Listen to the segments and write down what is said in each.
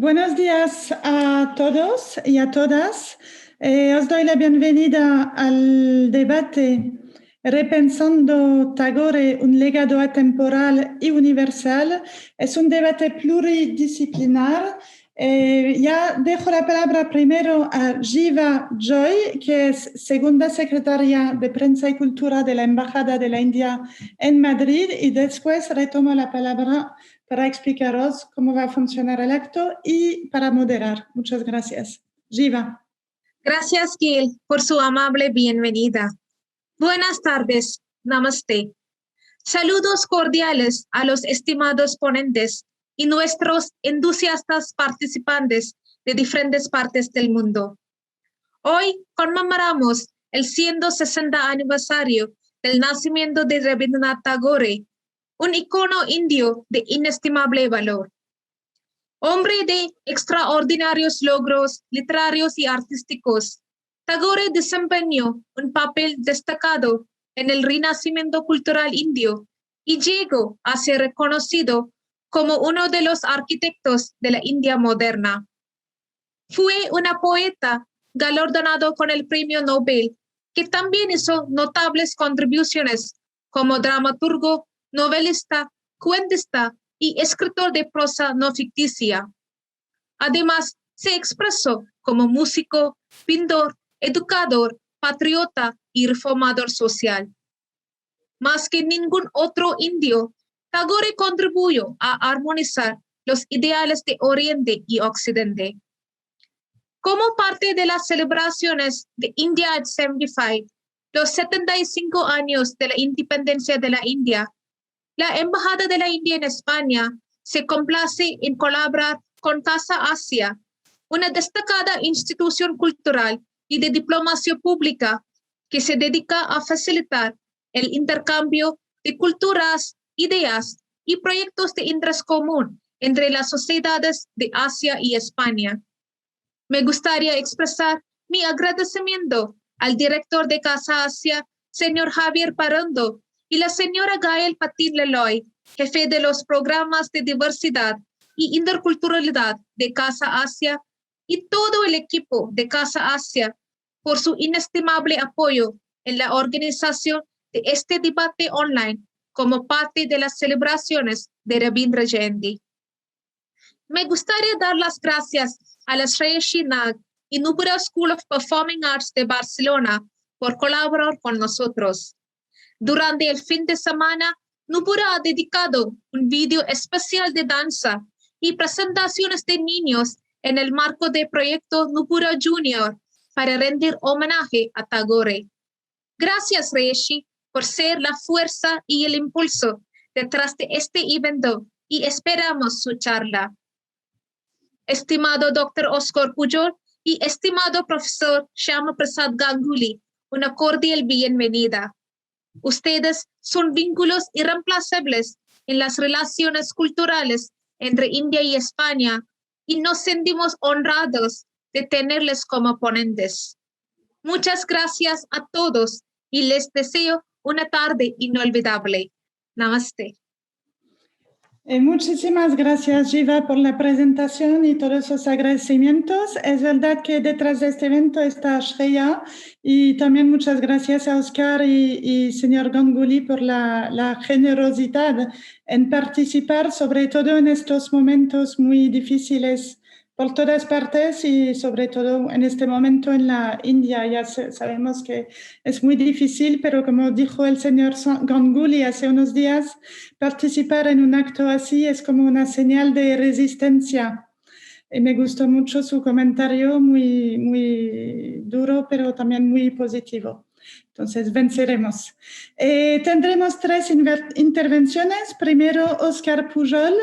Buenos días a todos y a todas. Os doy la bienvenida al debate Repensando Tagore, un legado atemporal y universal. Es un debate pluridisciplinar. Ya dejo la palabra primero a Jiva Joy, que es segunda secretaria de Prensa y Cultura de la Embajada de la India en Madrid, y después retomo la palabra para explicaros cómo va a funcionar el acto y para moderar. Muchas gracias. Jiva. Gracias, Gil, por su amable bienvenida. Buenas tardes. Namaste. Saludos cordiales a los estimados ponentes y nuestros entusiastas participantes de diferentes partes del mundo. Hoy conmemoramos el 160 aniversario del nacimiento de Rabindranath Tagore, un icono indio de inestimable valor. Hombre de extraordinarios logros literarios y artísticos, Tagore desempeñó un papel destacado en el renacimiento cultural indio y llegó a ser reconocido como uno de los arquitectos de la India moderna. Fue una poeta galardonado con el Premio Nobel, que también hizo notables contribuciones como dramaturgo, novelista, cuentista y escritor de prosa no ficticia. Además, se expresó como músico, pintor, educador, patriota y reformador social. Más que ningún otro indio, Tagore contribuyó a armonizar los ideales de Oriente y Occidente. Como parte de las celebraciones de India at 75, los 75 años de la independencia de la India, la Embajada de la India en España se complace en colaborar con Casa Asia, una destacada institución cultural y de diplomacia pública que se dedica a facilitar el intercambio de culturas, ideas y proyectos de interés común entre las sociedades de Asia y España. Me gustaría expresar mi agradecimiento al director de Casa Asia, señor Javier Parando, y la señora Gael Patin Leloy, jefe de los programas de diversidad y interculturalidad de Casa Asia, y todo el equipo de Casa Asia por su inestimable apoyo en la organización de este debate online como parte de las celebraciones de Rabindra Jayanti. Me gustaría dar las gracias a la Shreyasi Nag y Nupura School of Performing Arts de Barcelona por colaborar con nosotros. Durante el fin de semana, Nupura ha dedicado un video especial de danza y presentaciones de niños en el marco del proyecto Nupura Junior para rendir homenaje a Tagore. Gracias, Shreyasi, por ser la fuerza y el impulso detrás de este evento y esperamos su charla. Estimado Dr. Oscar Pujol y estimado profesor Shyama Prasad Ganguly, una cordial bienvenida. Ustedes son vínculos irreemplazables en las relaciones culturales entre India y España y nos sentimos honrados de tenerles como ponentes. Muchas gracias a todos y les deseo una tarde inolvidable. Namaste. Muchísimas gracias, Jiva, por la presentación y todos esos agradecimientos. Es verdad que detrás de este evento está Shreya, y también muchas gracias a Oscar y señor Ganguly por la generosidad en participar, sobre todo en estos momentos muy difíciles por todas partes y sobre todo en este momento en la India. Ya sabemos que es muy difícil, pero como dijo el señor Ganguly hace unos días, participar en un acto así es como una señal de resistencia. Y me gustó mucho su comentario, muy, muy duro, pero también muy positivo. Entonces, venceremos. Tendremos 3 intervenciones. Primero, Oscar Pujol,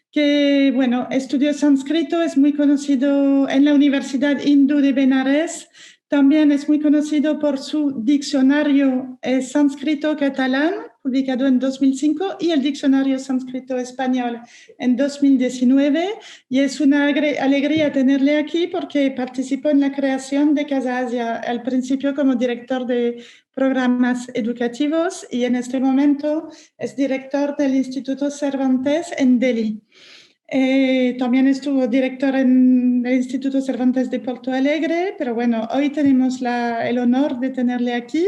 que, bueno, estudió sánscrito, es muy conocido en la Universidad Hindú de Benares. También es muy conocido por su diccionario sánscrito catalán, publicado en 2005, y el diccionario sánscrito español en 2019. Y es una alegría tenerle aquí porque participó en la creación de Casa Asia, al principio como director de programas educativos y en este momento es director del Instituto Cervantes en Delhi. También estuvo director en el Instituto Cervantes de Porto Alegre, pero bueno, hoy tenemos el honor de tenerle aquí.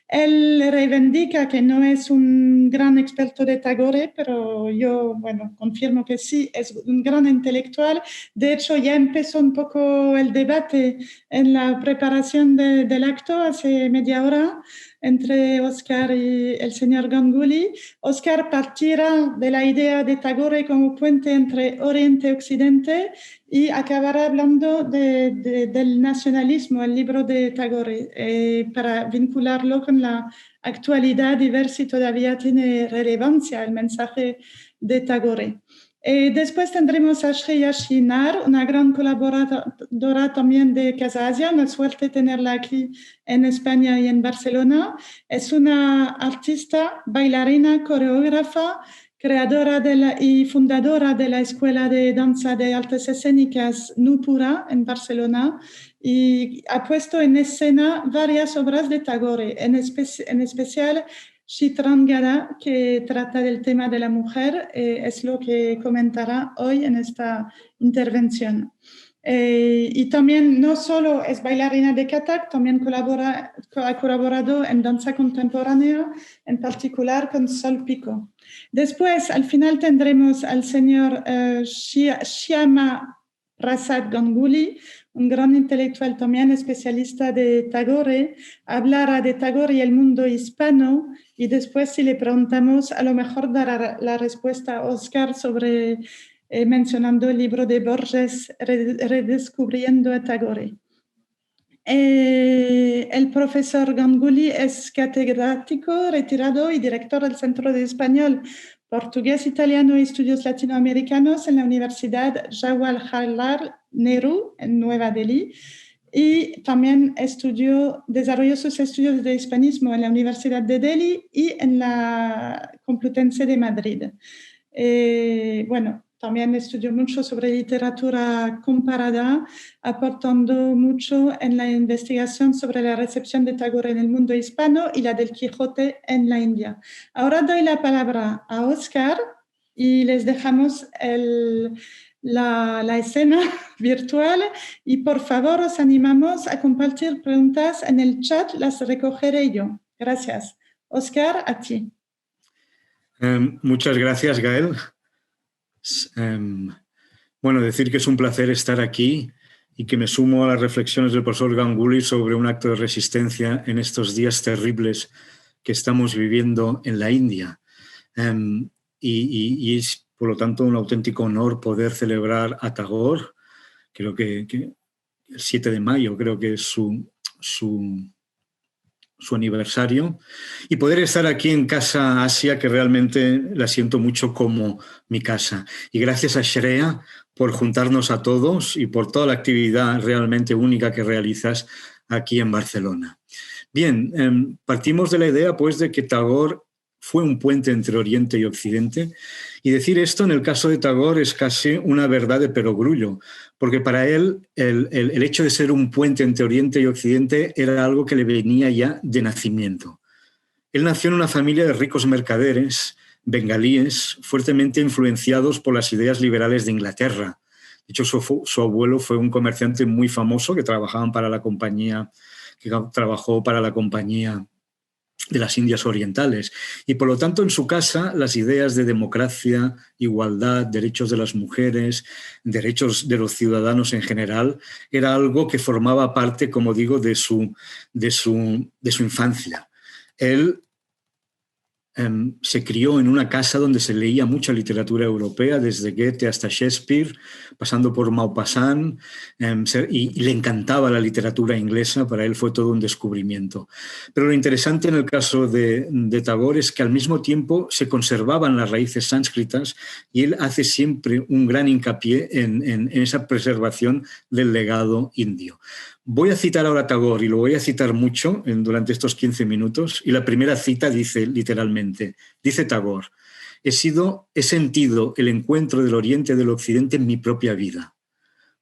Él reivindica que no es un gran experto de Tagore, pero yo, bueno, confirmo que sí, es un gran intelectual. De hecho, ya empezó un poco el debate en la preparación del acto hace media hora entre Oscar y el señor Ganguly. Oscar partirá de la idea de Tagore como puente entre Oriente y Occidente y acabará hablando del nacionalismo, el libro de Tagore, para vincularlo con la actualidad y ver si todavía tiene relevancia el mensaje de Tagore. Después tendremos a Shreya Shinar, una gran colaboradora también de Casa Asia, una suerte tenerla aquí en España y en Barcelona. Es una artista, bailarina, coreógrafa, creadora y fundadora de la Escuela de Danza de Artes Escénicas Nupura en Barcelona y ha puesto en escena varias obras de Tagore, en especial Chitrangada, que trata del tema de la mujer, es lo que comentará hoy en esta intervención. Y también no solo es bailarina de Kathak, también ha colaborado en danza contemporánea, en particular con Sol Pico. Después, al final, tendremos al señor Shyama Prasad Ganguly, un gran intelectual también especialista de Tagore, hablará de Tagore y el mundo hispano y después si le preguntamos a lo mejor dará la respuesta a Oscar sobre mencionando el libro de Borges, Redescubriendo a Tagore. El profesor Ganguly es catedrático retirado y director del Centro de Español, Portugués, Italiano y Estudios Latinoamericanos en la Universidad Jawaharlal Nehru en Nueva Delhi y también desarrolló sus estudios de hispanismo en la Universidad de Delhi y en la Complutense de Madrid. Bueno, también estudió mucho sobre literatura comparada, aportando mucho en la investigación sobre la recepción de Tagore en el mundo hispano y la del Quijote en la India. Ahora doy la palabra a Oscar y les dejamos la escena virtual y por favor os animamos a compartir preguntas en el chat, las recogeré yo. Gracias. Oscar, a ti. Muchas gracias, Gael. Bueno, decir que es un placer estar aquí y que me sumo a las reflexiones del profesor Ganguly sobre un acto de resistencia en estos días terribles que estamos viviendo en la India. Y es, por lo tanto, un auténtico honor poder celebrar a Tagore. Creo que el 7 de mayo creo que es su aniversario, y poder estar aquí en Casa Asia, que realmente la siento mucho como mi casa. Y gracias a Shreya por juntarnos a todos y por toda la actividad realmente única que realizas aquí en Barcelona. Bien, partimos de la idea pues de que Tagore fue un puente entre Oriente y Occidente, y decir esto en el caso de Tagore es casi una verdad de perogrullo, porque para él el hecho de ser un puente entre Oriente y Occidente era algo que le venía ya de nacimiento. Él nació en una familia de ricos mercaderes bengalíes fuertemente influenciados por las ideas liberales de Inglaterra. De hecho, su abuelo fue un comerciante muy famoso que trabajó para la compañía de las Indias Orientales. Y por lo tanto, en su casa, las ideas de democracia, igualdad, derechos de las mujeres, derechos de los ciudadanos en general, era algo que formaba parte, como digo, de su infancia. Él se crió en una casa donde se leía mucha literatura europea, desde Goethe hasta Shakespeare, pasando por Maupassant, y le encantaba la literatura inglesa. Para él fue todo un descubrimiento. Pero lo interesante en el caso de Tagore es que al mismo tiempo se conservaban las raíces sánscritas, y él hace siempre un gran hincapié en esa preservación del legado indio. Voy a citar ahora a Tagore, y lo voy a citar mucho durante estos 15 minutos, y la primera cita dice literalmente, dice Tagore: he sentido el encuentro del Oriente y del Occidente en mi propia vida.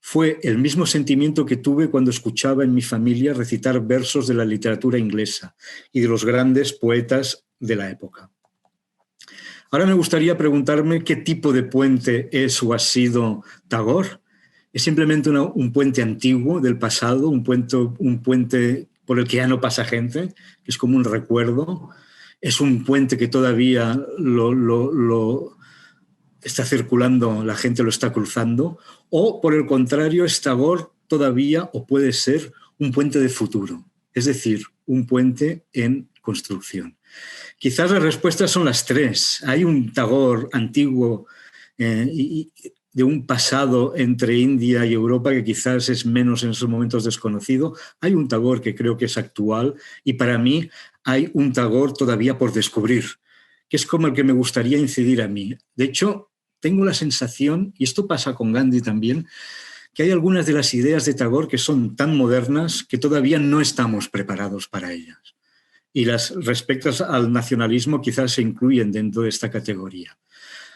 Fue el mismo sentimiento que tuve cuando escuchaba en mi familia recitar versos de la literatura inglesa y de los grandes poetas de la época. Ahora me gustaría preguntarme qué tipo de puente es o ha sido Tagore. ¿Es simplemente un puente antiguo del pasado, un puente por el que ya no pasa gente, que es como un recuerdo? ¿Es un puente que todavía lo está circulando, la gente lo está cruzando? ¿O, por el contrario, es Tagore todavía, o puede ser, un puente de futuro? Es decir, un puente en construcción. Quizás las respuestas son las tres. Hay un Tagore antiguo y de un pasado entre India y Europa que quizás es menos en esos momentos desconocido. Hay un Tagore que creo que es actual y para mí hay un Tagore todavía por descubrir, que es como el que me gustaría incidir a mí. De hecho, tengo la sensación, y esto pasa con Gandhi también, que hay algunas de las ideas de Tagore que son tan modernas que todavía no estamos preparados para ellas. Y las respectos al nacionalismo quizás se incluyen dentro de esta categoría.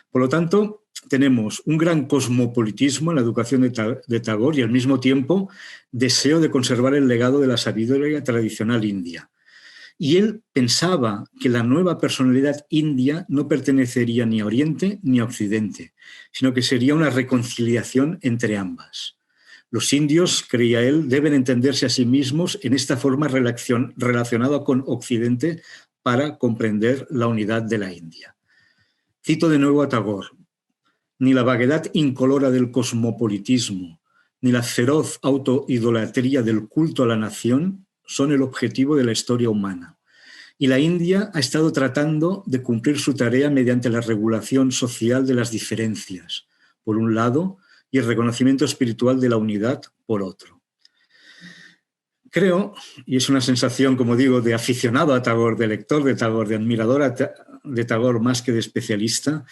Por lo tanto, tenemos un gran cosmopolitismo en la educación de Tagore y al mismo tiempo deseo de conservar el legado de la sabiduría tradicional india. Y él pensaba que la nueva personalidad india no pertenecería ni a Oriente ni a Occidente, sino que sería una reconciliación entre ambas. Los indios, creía él, deben entenderse a sí mismos en esta forma relacionada con Occidente para comprender la unidad de la India. Cito de nuevo a Tagore. Ni la vaguedad incolora del cosmopolitismo, ni la feroz autoidolatría del culto a la nación son el objetivo de la historia humana. Y la India ha estado tratando de cumplir su tarea mediante la regulación social de las diferencias, por un lado, y el reconocimiento espiritual de la unidad, por otro. Creo, y es una sensación, como digo, de aficionado a Tagore, de lector de Tagore, de admirador de Tagore más que de especialista,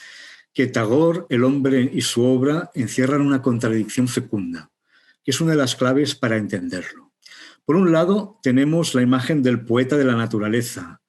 que Tagore, el hombre y su obra encierran una contradicción fecunda, que es una de las claves para entenderlo. Por un lado, tenemos la imagen del poeta de la naturaleza,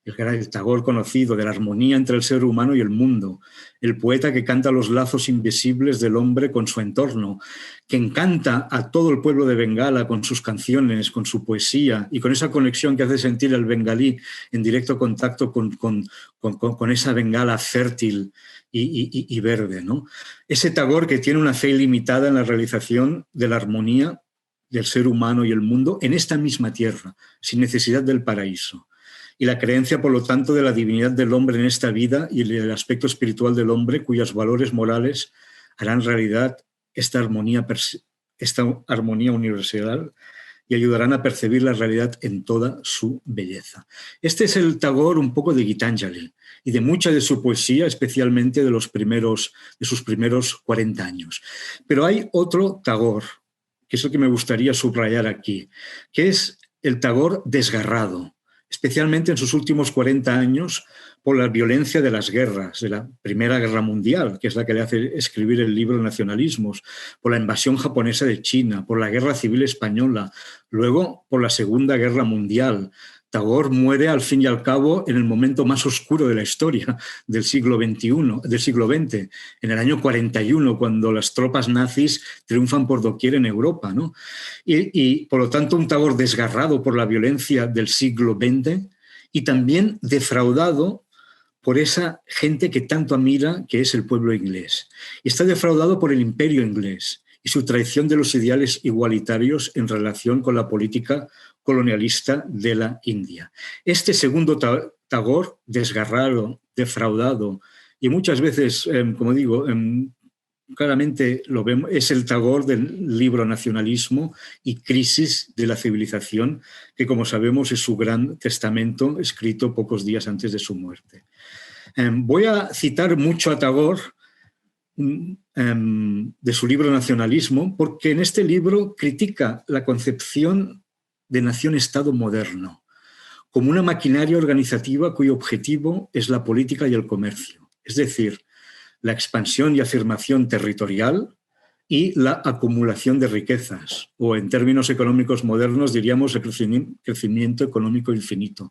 el Tagore conocido, de la armonía entre el ser humano y el mundo, el poeta que canta los lazos invisibles del hombre con su entorno, que encanta a todo el pueblo de Bengala con sus canciones, con su poesía y con esa conexión que hace sentir el bengalí en directo contacto con esa Bengala fértil y verde, ¿no? Ese Tagore que tiene una fe ilimitada en la realización de la armonía del ser humano y el mundo en esta misma tierra, sin necesidad del paraíso. Y la creencia, por lo tanto, de la divinidad del hombre en esta vida y el aspecto espiritual del hombre, cuyos valores morales harán realidad esta armonía universal y ayudarán a percibir la realidad en toda su belleza. Este es el Tagore un poco de Gitanjali y de mucha de su poesía, especialmente de sus primeros 40 años. Pero hay otro Tagore, que es el que me gustaría subrayar aquí, que es el Tagore desgarrado, especialmente en sus últimos 40 años, por la violencia de las guerras, de la Primera Guerra Mundial, que es la que le hace escribir el libro Nacionalismos, por la invasión japonesa de China, por la Guerra Civil Española, luego por la Segunda Guerra Mundial. Tagore muere, al fin y al cabo, en el momento más oscuro de la historia del siglo XX, en el año 41, cuando las tropas nazis triunfan por doquier en Europa, ¿no? Y, por lo tanto, un Tagore desgarrado por la violencia del siglo XX y también defraudado por esa gente que tanto admira, que es el pueblo inglés. Y está defraudado por el imperio inglés y su traición de los ideales igualitarios en relación con la política colonialista de la India. Este segundo Tagore, desgarrado, defraudado, y muchas veces, como digo, claramente lo vemos, es el Tagore del libro Nacionalismo y Crisis de la Civilización, que, como sabemos, es su gran testamento escrito pocos días antes de su muerte. Voy a citar mucho a Tagore de su libro Nacionalismo, porque en este libro critica la concepción de nación-estado moderno como una maquinaria organizativa cuyo objetivo es la política y el comercio, es decir, la expansión y afirmación territorial y la acumulación de riquezas, o en términos económicos modernos diríamos el crecimiento económico infinito.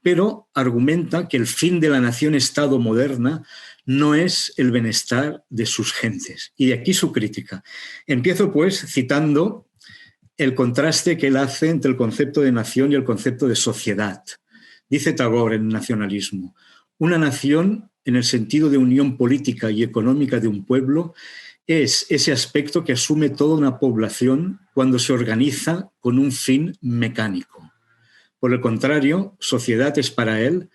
Pero argumenta que el fin de la nación-estado moderna no es el bienestar de sus gentes. Y de aquí su crítica. Empiezo, pues, citando el contraste que él hace entre el concepto de nación y el concepto de sociedad. Dice Tagore en Nacionalismo: una nación en el sentido de unión política y económica de un pueblo, es ese aspecto que asume toda una población cuando se organiza con un fin mecánico. Por el contrario, sociedad es para él,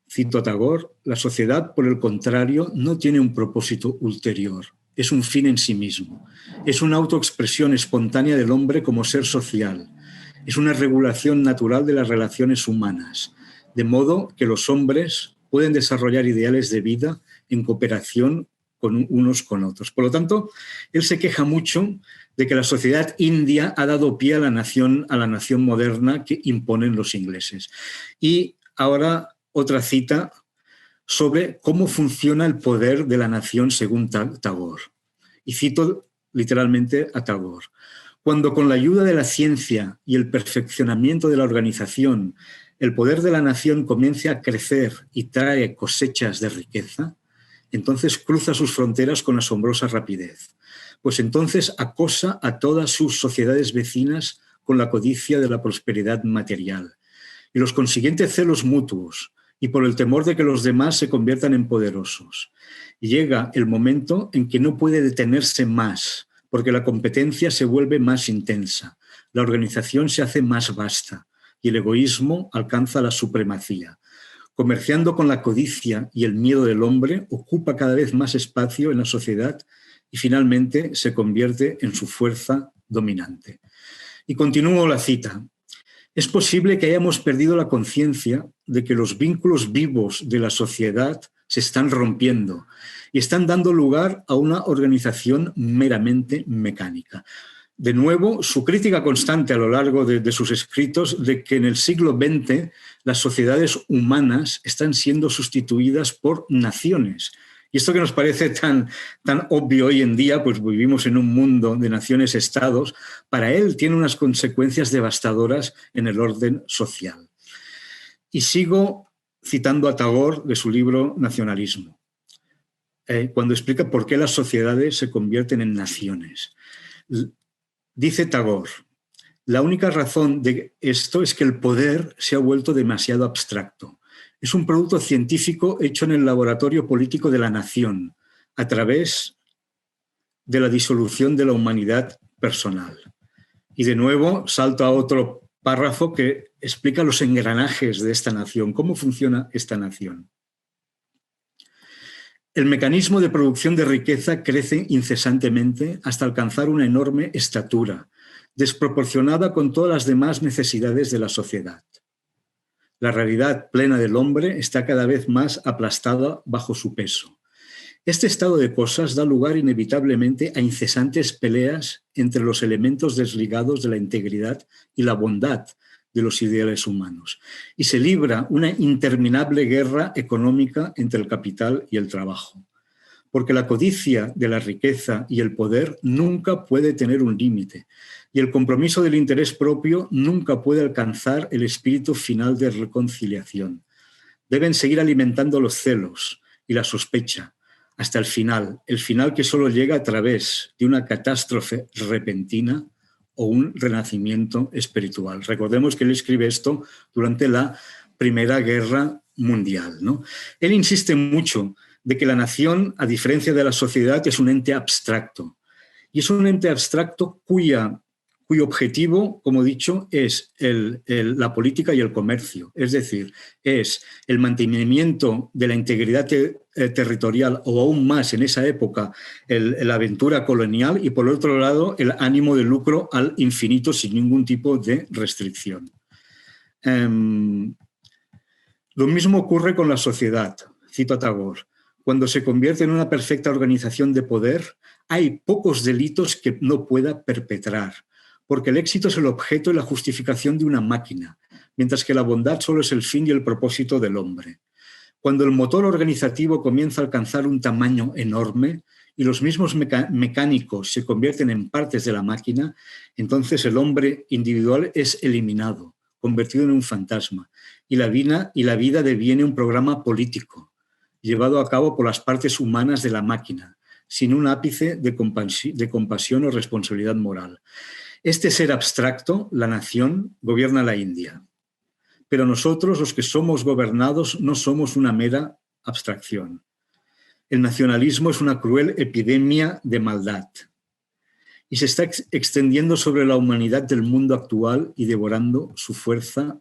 cito a Tagore, la sociedad, por el contrario, no tiene un propósito ulterior, es un fin en sí mismo, es una autoexpresión espontánea del hombre como ser social, es una regulación natural de las relaciones humanas, de modo que los hombres pueden desarrollar ideales de vida en cooperación con unos con otros. Por lo tanto, él se queja mucho de que la sociedad india ha dado pie a la nación moderna que imponen los ingleses. Y ahora otra cita sobre cómo funciona el poder de la nación según Tagore. Y cito literalmente a Tagore. Cuando con la ayuda de la ciencia y el perfeccionamiento de la organización el poder de la nación comience a crecer y trae cosechas de riqueza, entonces cruza sus fronteras con asombrosa rapidez, pues entonces acosa a todas sus sociedades vecinas con la codicia de la prosperidad material y los consiguientes celos mutuos y por el temor de que los demás se conviertan en poderosos. Y llega el momento en que no puede detenerse más, porque la competencia se vuelve más intensa, la organización se hace más vasta y el egoísmo alcanza la supremacía. Comerciando con la codicia y el miedo del hombre, ocupa cada vez más espacio en la sociedad y finalmente se convierte en su fuerza dominante. Y continúo la cita. Es posible que hayamos perdido la conciencia de que los vínculos vivos de la sociedad se están rompiendo y están dando lugar a una organización meramente mecánica. De nuevo, su crítica constante a lo largo de sus escritos de que en el siglo XX las sociedades humanas están siendo sustituidas por naciones. Y esto que nos parece tan obvio hoy en día, pues vivimos en un mundo de naciones-estados, para él tiene unas consecuencias devastadoras en el orden social. Y sigo citando a Tagore de su libro Nacionalismo, cuando explica por qué las sociedades se convierten en naciones. Dice Tagore, la única razón de esto es que el poder se ha vuelto demasiado abstracto. Es un producto científico hecho en el laboratorio político de la nación, a través de la disolución de la humanidad personal. Y de nuevo salto a otro párrafo que explica los engranajes de esta nación, cómo funciona esta nación. El mecanismo de producción de riqueza crece incesantemente hasta alcanzar una enorme estatura, desproporcionada con todas las demás necesidades de la sociedad. La realidad plena del hombre está cada vez más aplastada bajo su peso. Este estado de cosas da lugar inevitablemente a incesantes peleas entre los elementos desligados de la integridad y la bondad de los ideales humanos, y se libra una interminable guerra económica entre el capital y el trabajo, porque la codicia de la riqueza y el poder nunca puede tener un límite, y el compromiso del interés propio nunca puede alcanzar el espíritu final de reconciliación. Deben seguir alimentando los celos y la sospecha hasta el final que solo llega a través de una catástrofe repentina o un renacimiento espiritual. Recordemos que él escribe esto durante la Primera Guerra Mundial, ¿no? Él insiste mucho de que la nación, a diferencia de la sociedad, es un ente abstracto. Y es un ente abstracto cuyo objetivo, como he dicho, es la política y el comercio. Es decir, es el mantenimiento de la integridad territorial o aún más en esa época la aventura colonial y por otro lado el ánimo de lucro al infinito sin ningún tipo de restricción. Lo mismo ocurre con la sociedad, cito a Tagore. Cuando se convierte en una perfecta organización de poder, hay pocos delitos que no pueda perpetrar, porque el éxito es el objeto y la justificación de una máquina, mientras que la bondad solo es el fin y el propósito del hombre. Cuando el motor organizativo comienza a alcanzar un tamaño enorme y los mismos mecánicos se convierten en partes de la máquina, entonces el hombre individual es eliminado, convertido en un fantasma, y la vida deviene un programa político, llevado a cabo por las partes humanas de la máquina, sin un ápice de compasión o responsabilidad moral. Este ser abstracto, la nación, gobierna la India. Pero nosotros, los que somos gobernados, no somos una mera abstracción. El nacionalismo es una cruel epidemia de maldad y se está extendiendo sobre la humanidad del mundo actual y devorando su fuerza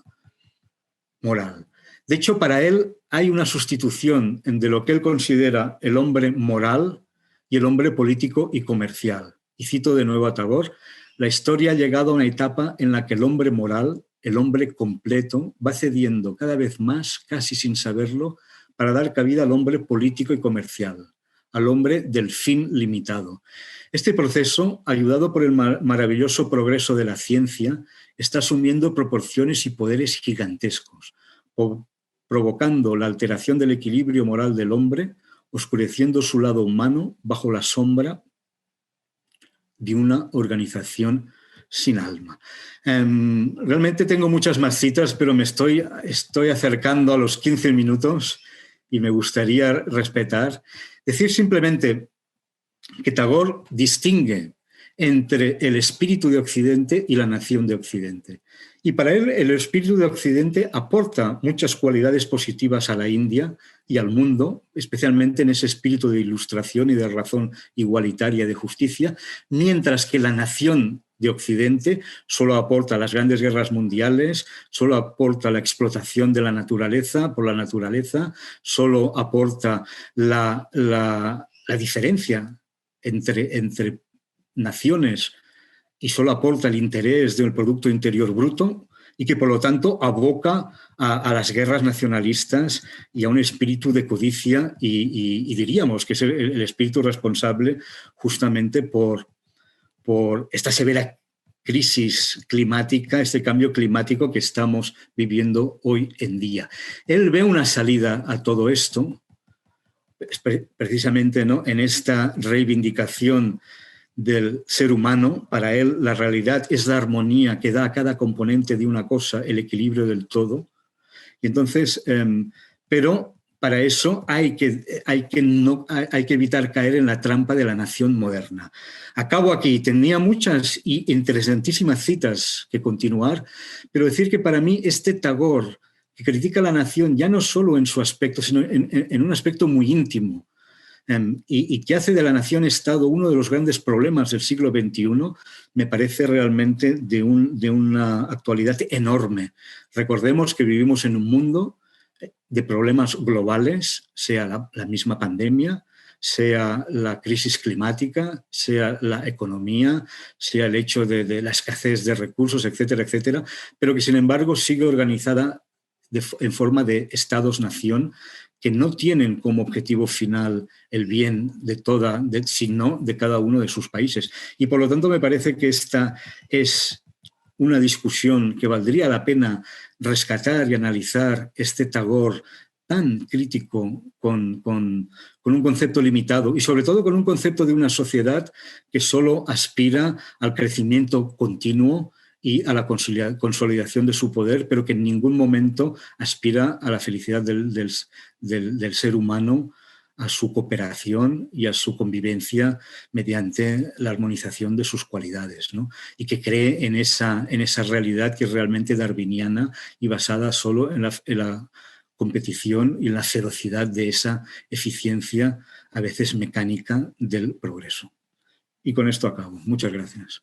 moral. De hecho, para él hay una sustitución de lo que él considera el hombre moral y el hombre político y comercial. Y cito de nuevo a Tagore: la historia ha llegado a una etapa en la que el hombre moral, el hombre completo, va cediendo cada vez más, casi sin saberlo, para dar cabida al hombre político y comercial, al hombre del fin limitado. Este proceso, ayudado por el maravilloso progreso de la ciencia, está asumiendo proporciones y poderes gigantescos, provocando la alteración del equilibrio moral del hombre, oscureciendo su lado humano bajo la sombra de una organización sin alma. Realmente tengo muchas más citas, pero me estoy acercando a los 15 minutos y me gustaría respetar. Decir simplemente que Tagore distingue entre el espíritu de Occidente y la nación de Occidente. Y para él el espíritu de Occidente aporta muchas cualidades positivas a la India y al mundo, especialmente en ese espíritu de ilustración y de razón igualitaria, de justicia, mientras que la nación de Occidente solo aporta las grandes guerras mundiales, solo aporta la explotación de la naturaleza por la naturaleza, solo aporta la diferencia entre naciones y solo aporta el interés del Producto Interior Bruto y que por lo tanto aboca a las guerras nacionalistas y a un espíritu de codicia y diríamos que es el espíritu responsable justamente por esta severa crisis climática, este cambio climático que estamos viviendo hoy en día. Él ve una salida a todo esto, precisamente, ¿no?, en esta reivindicación del ser humano. Para él la realidad es la armonía que da a cada componente de una cosa, el equilibrio del todo. Y entonces, pero para eso hay que evitar caer en la trampa de la nación moderna. Acabo aquí. Tenía muchas y interesantísimas citas que continuar, pero decir que para mí este Tagore, que critica a la nación ya no solo en su aspecto, sino en un aspecto muy íntimo, y que hace de la nación-estado uno de los grandes problemas del siglo XXI, me parece realmente de una actualidad enorme. Recordemos que vivimos en un mundo de problemas globales, sea la misma pandemia, sea la crisis climática, sea la economía, sea el hecho de la escasez de recursos, etcétera, etcétera, pero que sin embargo sigue organizada en forma de estados-nación que no tienen como objetivo final el bien sino de cada uno de sus países. Y por lo tanto me parece que esta es una discusión que valdría la pena rescatar y analizar, este Tagore tan crítico con un concepto limitado y sobre todo con un concepto de una sociedad que solo aspira al crecimiento continuo y a la consolidación de su poder, pero que en ningún momento aspira a la felicidad del ser humano, a su cooperación y a su convivencia mediante la armonización de sus cualidades, ¿no? Y que cree en esa realidad que es realmente darwiniana y basada solo en la competición y en la ferocidad de esa eficiencia, a veces mecánica, del progreso. Y con esto acabo. Muchas gracias.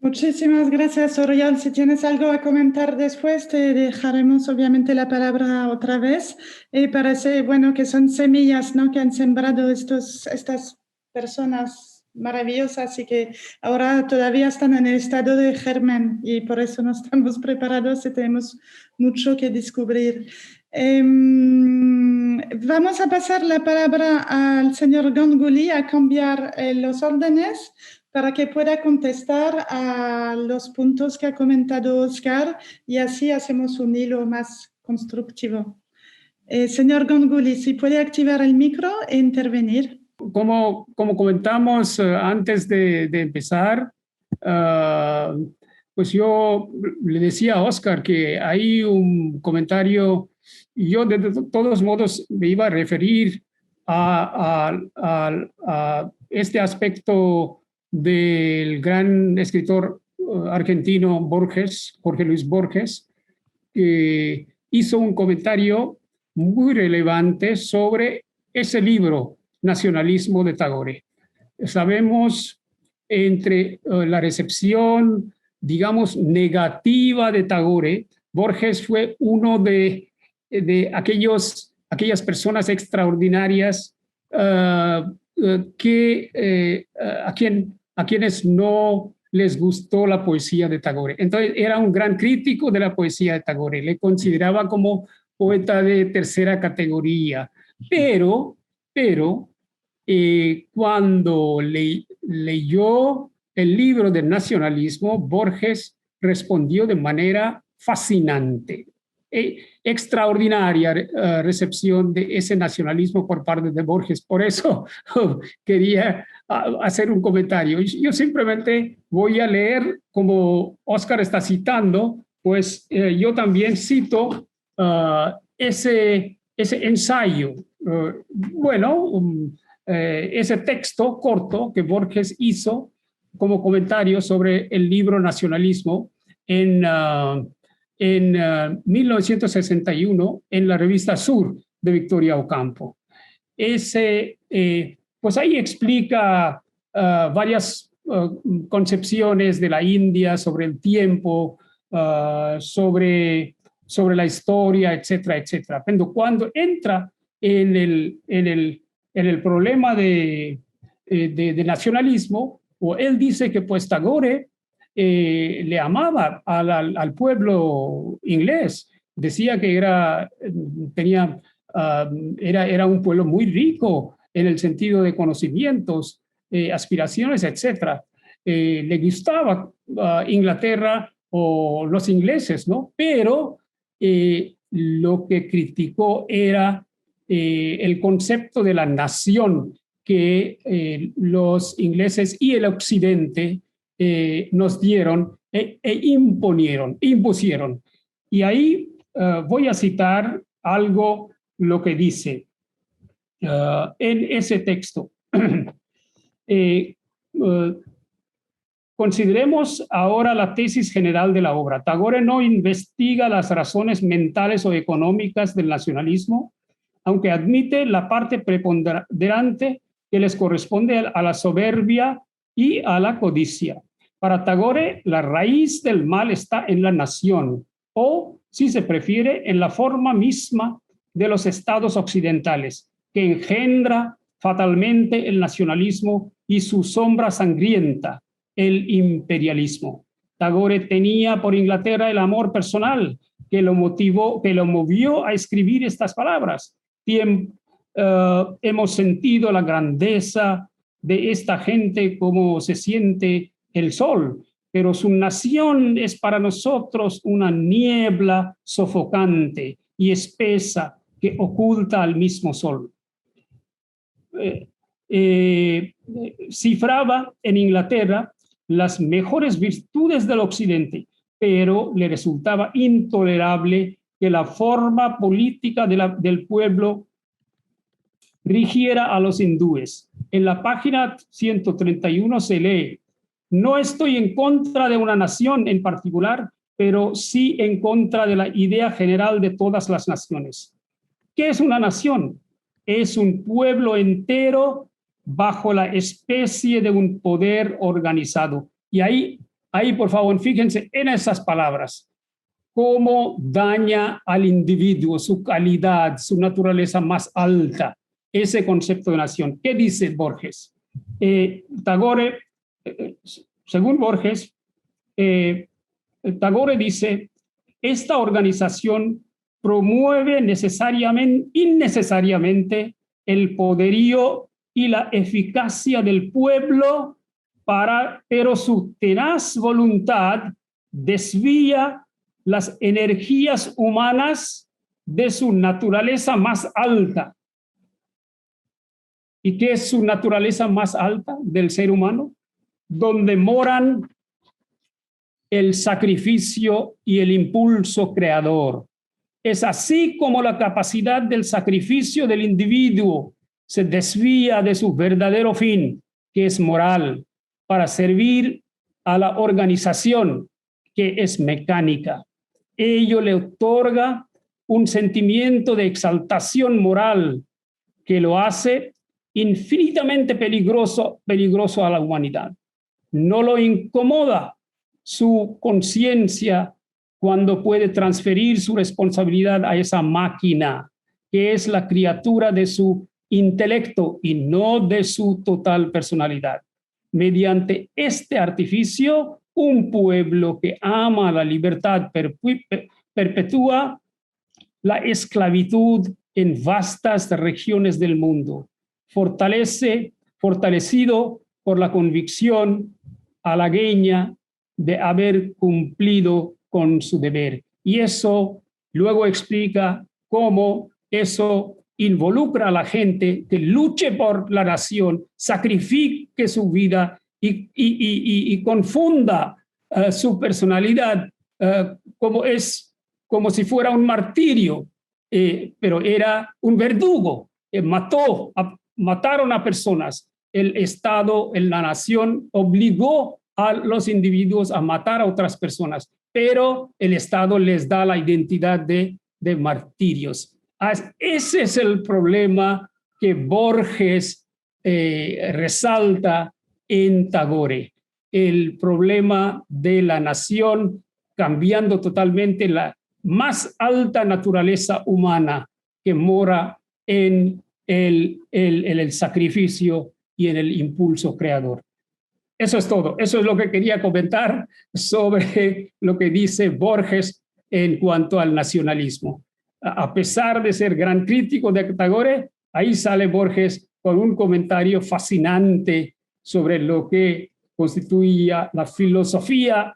Muchísimas gracias, Oriol. Si tienes algo a comentar después, te dejaremos obviamente la palabra otra vez. Y parece, bueno, que son semillas, ¿no?, que han sembrado estas personas maravillosas y que ahora todavía están en el estado de germen y por eso no estamos preparados y tenemos mucho que descubrir. Vamos a pasar la palabra al señor Ganguly a cambiar los órdenes para que pueda contestar a los puntos que ha comentado Oscar y así hacemos un hilo más constructivo. Señor Ganguly, si puede activar el micro e intervenir. Como comentamos antes de empezar, pues yo le decía a Oscar que hay un comentario, y yo de todos modos me iba a referir a este aspecto del gran escritor argentino Jorge Luis Borges, que hizo un comentario muy relevantes sobre ese libro, Nacionalismo de Tagore. Sabemos entre la recepción, digamos, negativa de Tagore, Borges fue uno de aquellas personas extraordinarias a quienes no les gustó la poesía de Tagore. Entonces era un gran crítico de la poesía de Tagore, le consideraba como poeta de tercera categoría, pero cuando leyó el libro del nacionalismo, Borges respondió de manera fascinante. Extraordinaria recepción de ese nacionalismo por parte de Borges. Por eso quería hacer un comentario. Yo simplemente voy a leer, como Oscar está citando, pues yo también cito ese ensayo. Ese texto corto que Borges hizo como comentario sobre el libro Nacionalismo en 1961 en la revista Sur de Victoria Ocampo. Pues ahí explica varias concepciones de la India sobre el tiempo, sobre la historia, etcétera, etcétera. Pero cuando entra en el problema de nacionalismo, o él dice que pues Tagore le amaba al pueblo inglés, decía que era un pueblo muy rico en el sentido de conocimientos, aspiraciones, etcétera. Le gustaba Inglaterra o los ingleses, ¿no? Pero lo que criticó era el concepto de la nación que los ingleses y el occidente nos dieron impusieron. Y ahí voy a citar algo, lo que dice en ese texto. Consideremos ahora la tesis general de la obra. Tagore no investiga las razones mentales o económicas del nacionalismo, aunque admite la parte preponderante que les corresponde a la soberbia y a la codicia. Para Tagore, la raíz del mal está en la nación, o, si se prefiere, en la forma misma de los estados occidentales, que engendra fatalmente el nacionalismo y su sombra sangrienta, el imperialismo. Tagore tenía por Inglaterra el amor personal que lo movió a escribir estas palabras. Hemos sentido la grandeza de esta gente como se siente el sol, pero su nación es para nosotros una niebla sofocante y espesa que oculta al mismo sol. Cifraba en Inglaterra las mejores virtudes del occidente, pero le resultaba intolerable que la forma política del pueblo rigiera a los hindúes. En la página 131 se lee: no estoy en contra de una nación en particular, pero sí en contra de la idea general de todas las naciones. ¿Qué es una nación? Es un pueblo entero bajo la especie de un poder organizado. Y ahí, por favor, fíjense en esas palabras. Cómo daña al individuo, su calidad, su naturaleza más alta, ese concepto de nación. ¿Qué dice Borges? Tagore, según Borges, Tagore dice, esta organización promueve innecesariamente el poderío y la eficacia del pueblo, pero su tenaz voluntad desvía las energías humanas de su naturaleza más alta. ¿Y qué es su naturaleza más alta del ser humano? Donde moran el sacrificio y el impulso creador. Es así como la capacidad del sacrificio del individuo se desvía de su verdadero fin, que es moral, para servir a la organización, que es mecánica. Ello le otorga un sentimiento de exaltación moral que lo hace infinitamente peligroso a la humanidad. No lo incomoda su conciencia cuando puede transferir su responsabilidad a esa máquina, que es la criatura de su intelecto y no de su total personalidad. Mediante este artificio, un pueblo que ama la libertad perpetúa la esclavitud en vastas regiones del mundo, fortalecido por la convicción halagueña de haber cumplido con su deber. Y eso luego explica cómo eso involucra a la gente que luche por la nación, sacrifique su vida y confunda su personalidad como si fuera un martirio, pero era un verdugo. Mataron a personas. El Estado, la nación, obligó a los individuos a matar a otras personas, pero el Estado les da la identidad de martirios. Ese es el problema que Borges resalta en Tagore, el problema de la nación cambiando totalmente la más alta naturaleza humana que mora en el sacrificio y en el impulso creador. Eso es todo. Eso es lo que quería comentar sobre lo que dice Borges en cuanto al nacionalismo. A pesar de ser gran crítico de Tagore, ahí sale Borges con un comentario fascinante sobre lo que constituía la filosofía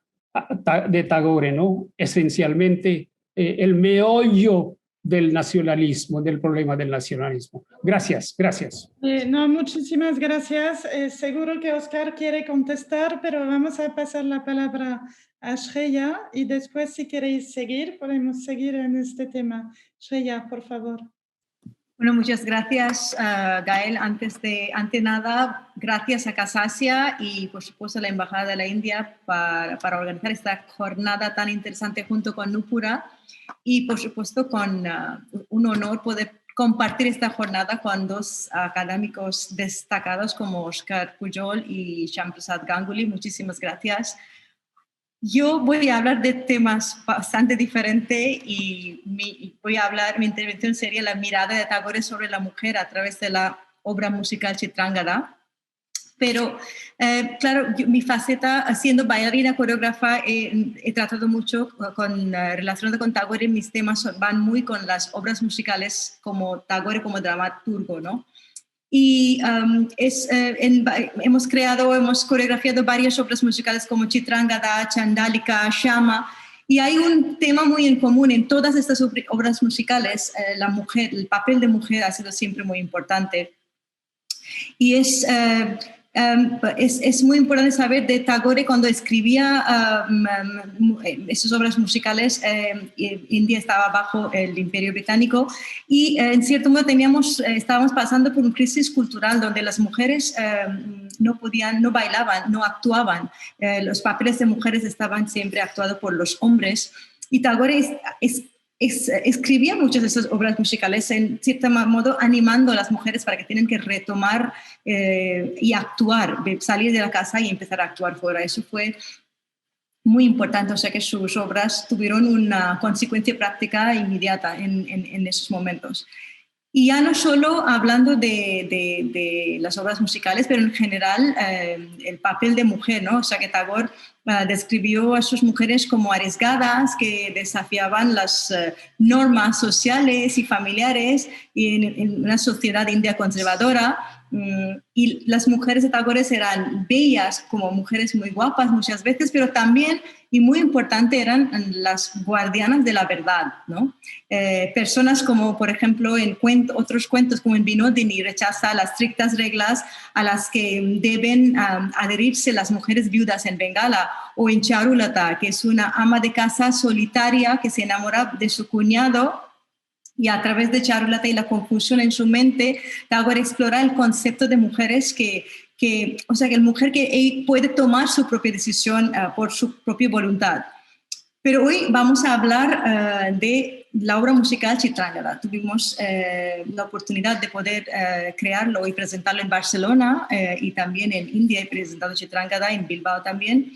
de Tagore, ¿no? Esencialmente el meollo del nacionalismo, del problema del nacionalismo. Gracias, gracias. No, muchísimas gracias. Seguro que Oscar quiere contestar, pero vamos a pasar la palabra a Shreya y después, si queréis seguir, podemos seguir en este tema. Shreya, por favor. Bueno, muchas gracias, Gael. Ante nada, gracias a Casasia y, por supuesto, a la Embajada de la India para organizar esta jornada tan interesante junto con Nupura y, por supuesto, con un honor poder compartir esta jornada con dos académicos destacados como Oscar Pujol y Shyamprasad Ganguly. Muchísimas gracias. Yo voy a hablar de temas bastante diferentes y mi intervención sería la mirada de Tagore sobre la mujer a través de la obra musical Chitrangada. Pero, claro, mi faceta, siendo bailarina, coreógrafa, he tratado mucho relacionado con Tagore. Mis temas van muy con las obras musicales como Tagore como dramaturgo, ¿no? Y hemos coreografiado varias obras musicales como Chitrangada, Chandalika, Shama, y hay un tema muy en común en todas estas obras musicales. La mujer, el papel de mujer ha sido siempre muy importante. Y es muy importante saber de Tagore cuando escribía esas obras musicales. India estaba bajo el Imperio Británico y en cierto modo estábamos pasando por una crisis cultural donde las mujeres no bailaban, no actuaban. Los papeles de mujeres estaban siempre actuados por los hombres y Tagore escribía muchas de esas obras musicales en cierto modo animando a las mujeres para que tienen que retomar y actuar, salir de la casa y empezar a actuar fuera. Eso fue muy importante, o sea que sus obras tuvieron una consecuencia práctica inmediata en esos momentos. Y ya no solo hablando de las obras musicales, pero en general el papel de mujer, ¿no? O sea que Tagore describió a sus mujeres como arriesgadas, que desafiaban las normas sociales y familiares en una sociedad india conservadora. Y las mujeres de Tagore eran bellas, como mujeres muy guapas muchas veces, pero también, y muy importante, eran las guardianas de la verdad, ¿no? Personas como, por ejemplo, en otros cuentos como en Vinodini, rechaza las estrictas reglas a las que deben adherirse las mujeres viudas en Bengala, o en Charulata, que es una ama de casa solitaria que se enamora de su cuñado. Y a través de Charulata y la confusión en su mente, Tagore explora el concepto de mujeres o sea, que la mujer que puede tomar su propia decisión por su propia voluntad. Pero hoy vamos a hablar de la obra musical Chitrangada. Tuvimos la oportunidad de poder crearlo y presentarlo en Barcelona y también en India. He presentado Chitrangada en Bilbao también.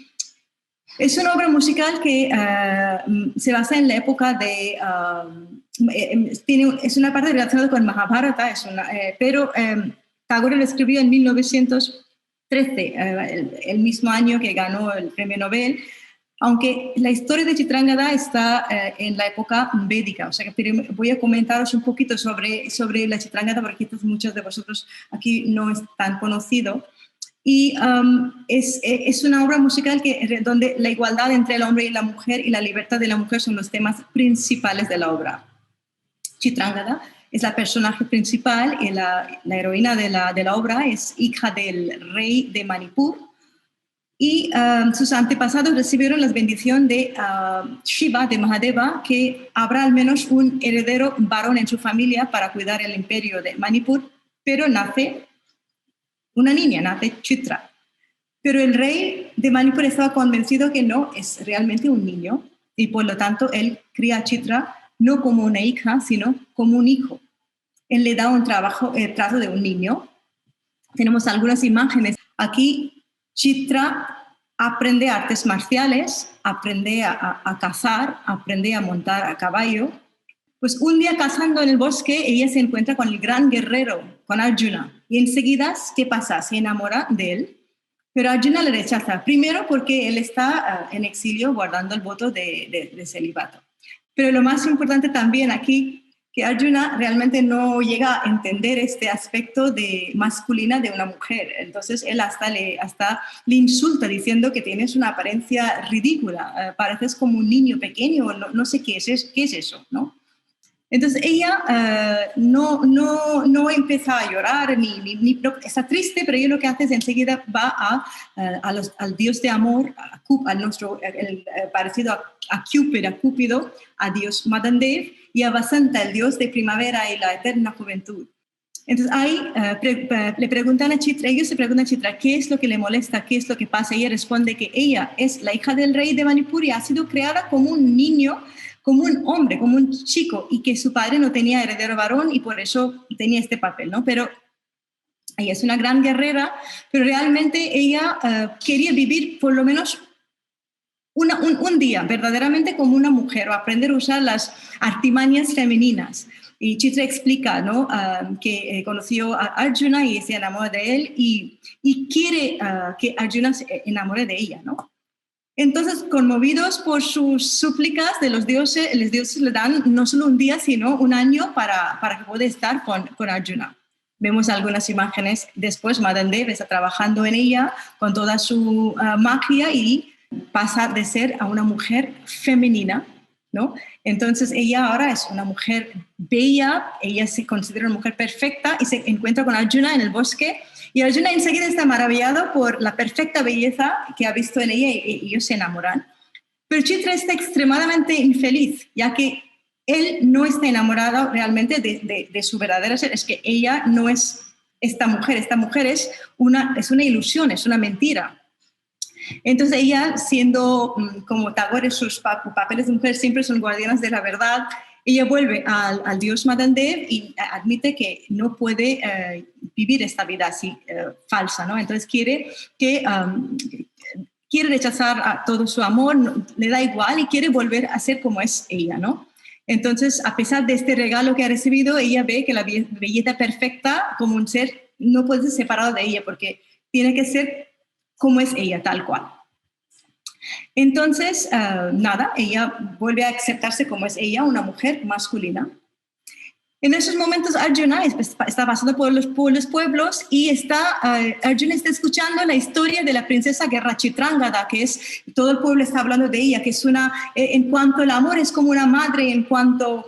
Es una obra musical que se basa en la época de... es una parte relacionada con Mahabharata, pero Tagore lo escribió en 1913, el mismo año que ganó el premio Nobel, aunque la historia de Chitrangada está en la época védica. O sea que voy a comentaros un poquito sobre la Chitrangada, porque quizás muchos de vosotros aquí no es tan conocido. Y es una obra musical donde la igualdad entre el hombre y la mujer y la libertad de la mujer son los temas principales de la obra. Chitrangada es la personaje principal y la heroína de la obra es hija del rey de Manipur, y sus antepasados recibieron la bendición de Shiva, de Mahadeva, que habrá al menos un heredero varón en su familia para cuidar el imperio de Manipur, pero nace una niña, nace Chitra. Pero el rey de Manipur estaba convencido que no es realmente un niño, y por lo tanto él cría a Chitra no como una hija, sino como un hijo. Él le da un trato de un niño. Tenemos algunas imágenes. Aquí Chitra aprende artes marciales, aprende a cazar, aprende a montar a caballo. Pues un día cazando en el bosque, ella se encuentra con el gran guerrero, con Arjuna. Y enseguida, ¿qué pasa? Se enamora de él. Pero Arjuna le rechaza. Primero porque él está en exilio guardando el voto de celibato. Pero lo más importante también aquí, que Arjuna realmente no llega a entender este aspecto masculina de una mujer. Entonces él hasta le insulta diciendo que tienes una apariencia ridícula, pareces como un niño pequeño, no sé qué es eso, ¿no? Entonces ella no empieza a llorar, ni está triste, pero ella lo que hace es enseguida va al dios de amor, parecido a Cúpido, a dios Madandev, y a Vasanta, el dios de primavera y la eterna juventud. Entonces ahí le preguntan a Chitra, ellos se preguntan a Chitra, ¿qué es lo que le molesta? ¿Qué es lo que pasa? Y ella responde que ella es la hija del rey de Manipur y ha sido creada como un niño, como un hombre, como un chico, y que su padre no tenía heredero varón y por eso tenía este papel, ¿no? Pero ella es una gran guerrera, pero realmente ella quería vivir por lo menos un día verdaderamente como una mujer, o aprender a usar las artimañas femeninas. Y Chitra explica, ¿no? Que conoció a Arjuna y se enamora de él y quiere que Arjuna se enamore de ella, ¿no? Entonces, conmovidos por sus súplicas de los dioses le dan no solo un día, sino un año para que pueda estar con Arjuna. Vemos algunas imágenes después. Madandev está trabajando en ella con toda su magia y pasa de ser a una mujer femenina, ¿no? Entonces ella ahora es una mujer bella, ella se considera una mujer perfecta y se encuentra con Arjuna en el bosque. Y Arjuna enseguida está maravillado por la perfecta belleza que ha visto en ella y ellos se enamoran. Pero Chitra está extremadamente infeliz, ya que él no está enamorado realmente de su verdadero ser. Es que ella no es esta mujer es una ilusión, es una mentira. Entonces ella, siendo como Tagore, sus papeles de mujer siempre son guardianas de la verdad, ella vuelve al dios Madandev y admite que no puede vivir esta vida así falsa, ¿no? Entonces quiere rechazar a todo su amor, le da igual y quiere volver a ser como es ella, ¿no? Entonces, a pesar de este regalo que ha recibido, ella ve que la belleza perfecta como un ser no puede ser separado de ella porque tiene que ser como es ella, tal cual. Entonces, ella vuelve a aceptarse como es ella, una mujer masculina. En esos momentos Arjuna está pasando por los pueblos y Arjuna está escuchando la historia de la princesa guerra Chitrangada, que es, todo el pueblo está hablando de ella, que es en cuanto el amor es como una madre, en cuanto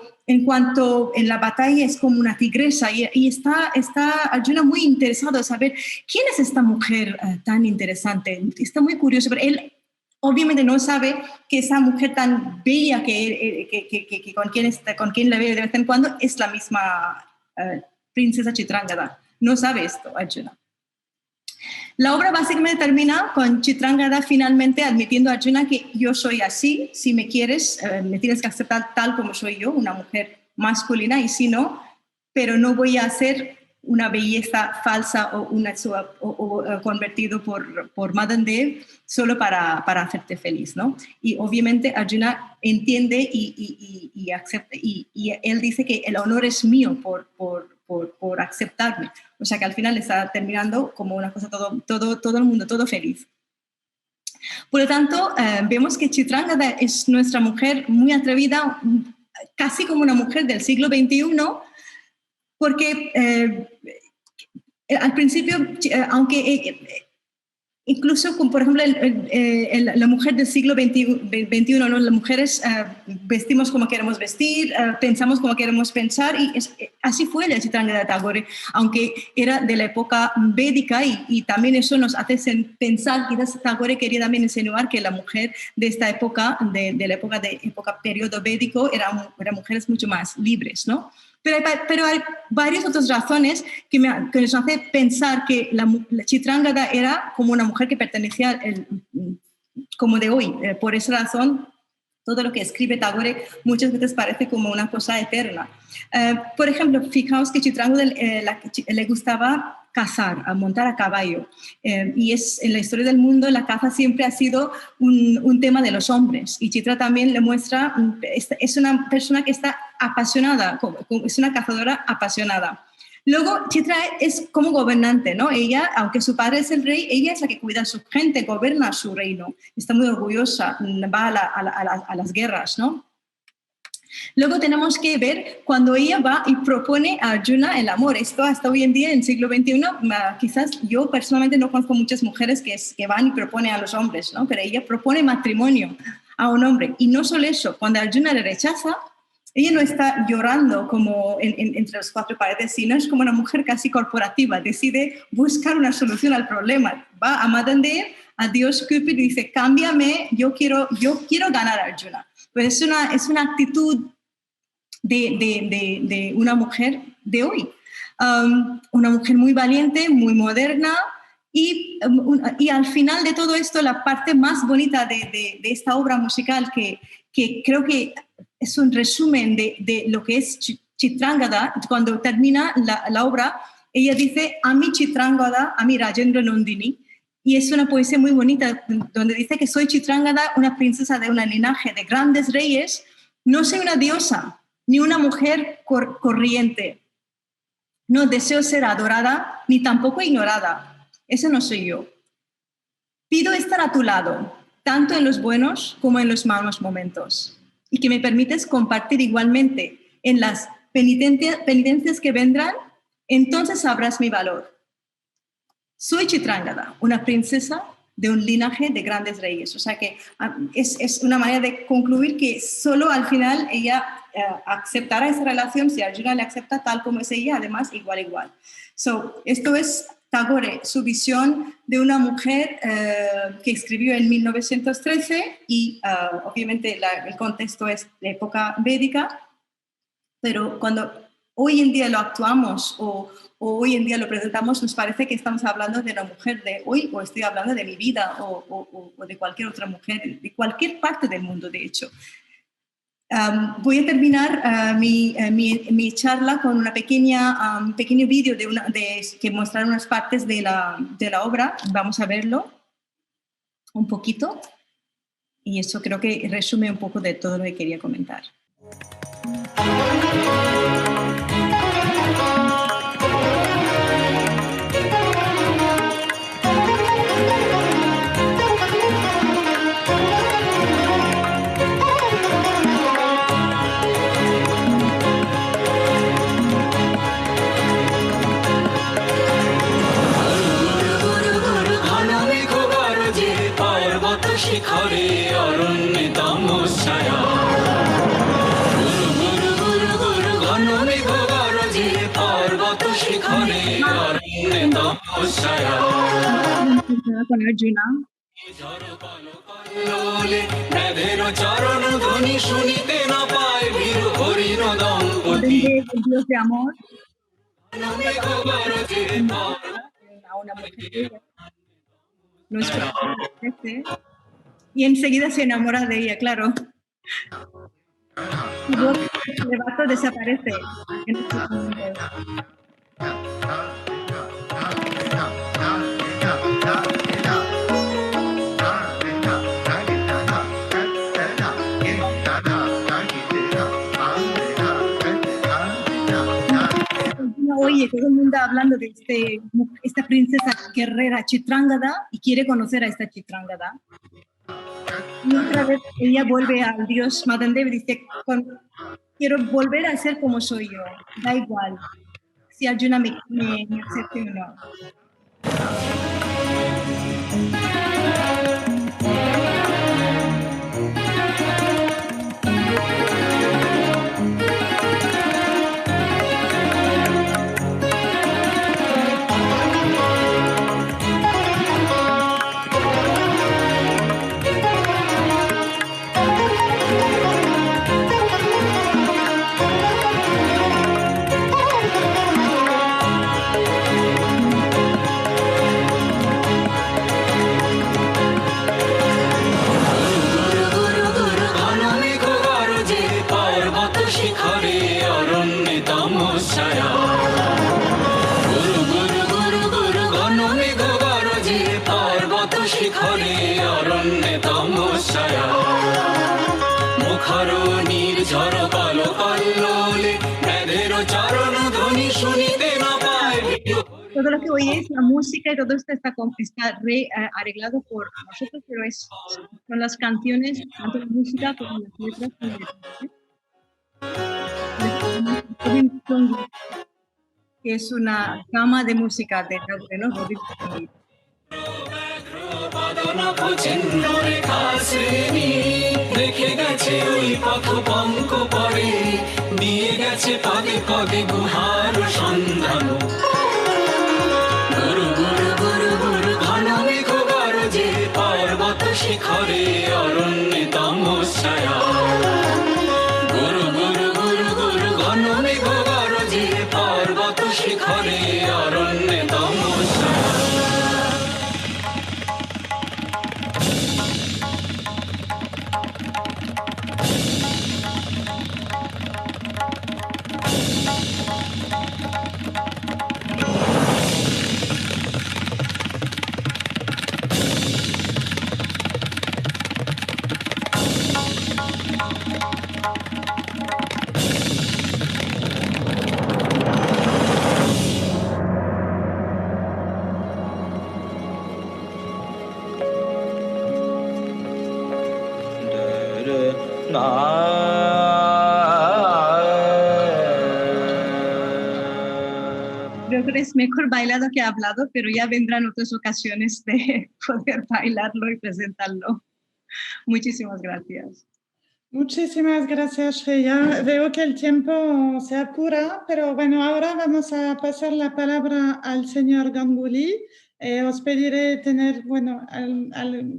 en la batalla es como una tigresa, y está Arjuna muy interesado en saber quién es esta mujer tan interesante. Está muy curioso, pero él obviamente no sabe que esa mujer tan bella que con quien la ve de vez en cuando es la misma princesa Chitrangada. No sabe esto, Arjuna. La obra básicamente termina con Chitrangada finalmente admitiendo a Arjuna que yo soy así, si me quieres, me tienes que aceptar tal como soy yo, una mujer masculina, y si no, pero no voy a hacer una belleza falsa o convertido por Madan Dev solo para hacerte feliz, ¿no? Y obviamente Arjuna entiende y acepta, y él dice que el honor es mío por aceptarme. O sea que al final está terminando como una cosa todo el mundo, todo feliz. Por lo tanto, vemos que Chitrangada es nuestra mujer muy atrevida, casi como una mujer del siglo XXI, porque al principio, aunque incluso, por ejemplo, la mujer del siglo XXI, ¿no? Las mujeres vestimos como queremos vestir, pensamos como queremos pensar, y así fue la Chitrangada Tagore, aunque era de la época védica, y también eso nos hace pensar, quizás Tagore quería también insinuar que la mujer de esta época, de la época periodo védico, eran mujeres mucho más libres, ¿no? Pero hay varias otras razones que nos hace pensar que la Chitrangada era como una mujer que pertenecía como de hoy. Por esa razón, todo lo que escribe Tagore muchas veces parece como una cosa eterna. Por ejemplo, fijaos que Chitrangada le gustaba cazar, a montar a caballo. Y en la historia del mundo la caza siempre ha sido un tema de los hombres. Y Chitra también le muestra, es una persona que está apasionada, es una cazadora apasionada. Luego, Chitra es como gobernante, ¿no? Ella, aunque su padre es el rey, ella es la que cuida a su gente, gobierna su reino. Está muy orgullosa, va a las guerras, ¿no? Luego tenemos que ver cuando ella va y propone a Arjuna el amor. Esto hasta hoy en día, en el siglo XXI, quizás yo personalmente no conozco muchas mujeres que van y proponen a los hombres, ¿no? Pero ella propone matrimonio a un hombre. Y no solo eso, cuando Arjuna le rechaza, ella no está llorando como entre las cuatro paredes, sino es como una mujer casi corporativa. Decide buscar una solución al problema. Va a Madan Dev, a Dios Cupid, y dice, cámbiame, yo quiero ganar a Arjuna. Pues es una actitud de una mujer de hoy. Una mujer muy valiente, muy moderna, y al final de todo esto, la parte más bonita de esta obra musical, que creo que es un resumen de lo que es Chitrangada, cuando termina la obra, ella dice, Ami Chitrangada, Ami Rajendra Nandini, y es una poesía muy bonita donde dice que soy Chitrangada, una princesa de un linaje de grandes reyes, no soy una diosa, ni una mujer corriente. No deseo ser adorada, ni tampoco ignorada. Esa no soy yo. Pido estar a tu lado, tanto en los buenos como en los malos momentos, y que me permites compartir igualmente en las penitencias que vendrán, entonces sabrás mi valor. Soy Chitrangada, una princesa de un linaje de grandes reyes. O sea que es una manera de concluir que solo al final ella aceptará esa relación si Arjuna le acepta tal como es ella, además igual. Esto es Tagore, su visión de una mujer que escribió en 1913 y obviamente el contexto es la época védica, pero cuando hoy en día lo actuamos o hoy en día lo presentamos, nos parece que estamos hablando de una mujer de hoy, o estoy hablando de mi vida o de cualquier otra mujer, de cualquier parte del mundo, de hecho. Voy a terminar mi charla con un pequeño vídeo que muestra unas partes de la obra. Vamos a verlo un poquito. Y eso creo que resume un poco de todo lo que quería comentar. শিখরে অরণ্যে তমস্যায়া গুরু গুরু গুরু গুরু ঘন মেঘ গরজে পর্বত শিখরে অরণ্যে তমস্যায়া con Arjuna. ঝড় কলকল্লোলে ব্যাধের চরণ ধ্বনি শুনিতে না পায় বীর হরিণ দম্পতি Dios de amor. ঘন মেঘ গরজে A una mujer nuestro amor, y enseguida se enamora de ella, claro. Y luego el vato desaparece en estos momentos. Oye, todo el mundo hablando de esta princesa guerrera Chitrangada y quiere conocer a esta Chitrangada. Y otra vez ella vuelve al dios Madandev y dice, quiero volver a ser como soy yo, da igual si Arjuna me acepte o no. Todo lo que oís, la música y todo esto está arreglado por nosotros, pero son las canciones, tanto la música como las letras. Que es una gama de música de ¿no? শিখরে অরণ্যে তমস্যায়া গুরু গুরু গুরু গুরু ঘন মেঘ গরজে পর্বত শিখরে অরণ্যে তমস্যায়া Creo que es mejor bailado que hablado, pero ya vendrán otras ocasiones de poder bailarlo y presentarlo. Muchísimas gracias. Muchísimas gracias, Shreya. Veo que el tiempo se apura, pero bueno, ahora vamos a pasar la palabra al señor Ganguly. Os pediré tener, bueno,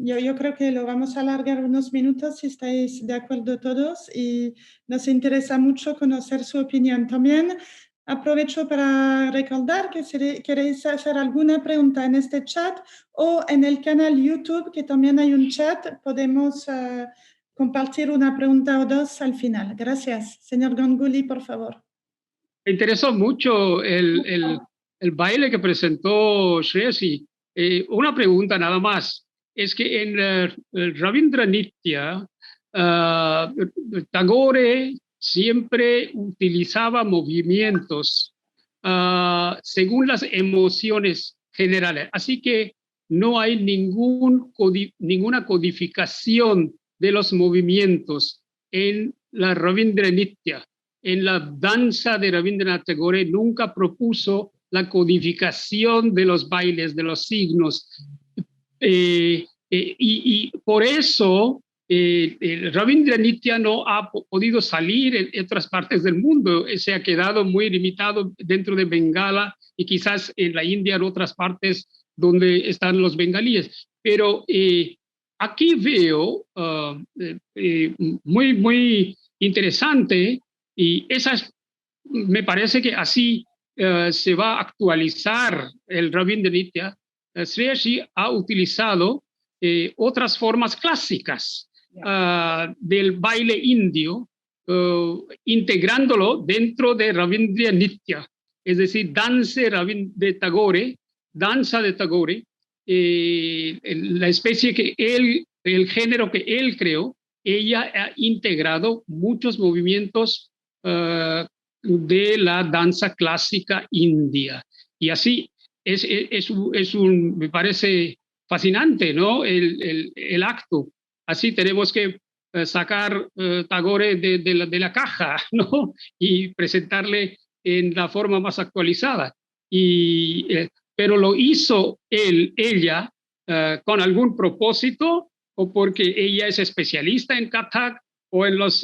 yo creo que lo vamos a alargar unos minutos si estáis de acuerdo todos y nos interesa mucho conocer su opinión. También aprovecho para recordar que si queréis hacer alguna pregunta en este chat o en el canal YouTube, que también hay un chat, podemos compartir una pregunta o dos al final. Gracias. Señor Ganguly, por favor. Me interesó mucho el baile que presentó Shreyasi. Una pregunta nada más. Es que en el Ravindra Nitya, Tagore siempre utilizaba movimientos según las emociones generales. Así que no hay ninguna codificación de los movimientos en la Ravindra Nitya. En la danza de Rabindranath Tagore nunca propuso la codificación de los bailes, de los signos. Y por eso el Ravindra Nitya no ha podido salir en otras partes del mundo. Se ha quedado muy limitado dentro de Bengala y quizás en la India, en otras partes donde están los bengalíes. Pero aquí veo muy interesante, y me parece que así se va a actualizar el Ravindra Nitya, Shreyasi ha utilizado otras formas clásicas del baile indio, integrándolo dentro de Ravindra Nitya, es decir, danza de Tagore, la especie que el género que él creó. Ella ha integrado muchos movimientos de la danza clásica india. Y así me parece fascinante, ¿no? El acto. Así tenemos que sacar Tagore de la caja, ¿no? Y presentarle en la forma más actualizada. Pero lo hizo ella con algún propósito, o porque ella es especialista en Kathak o en las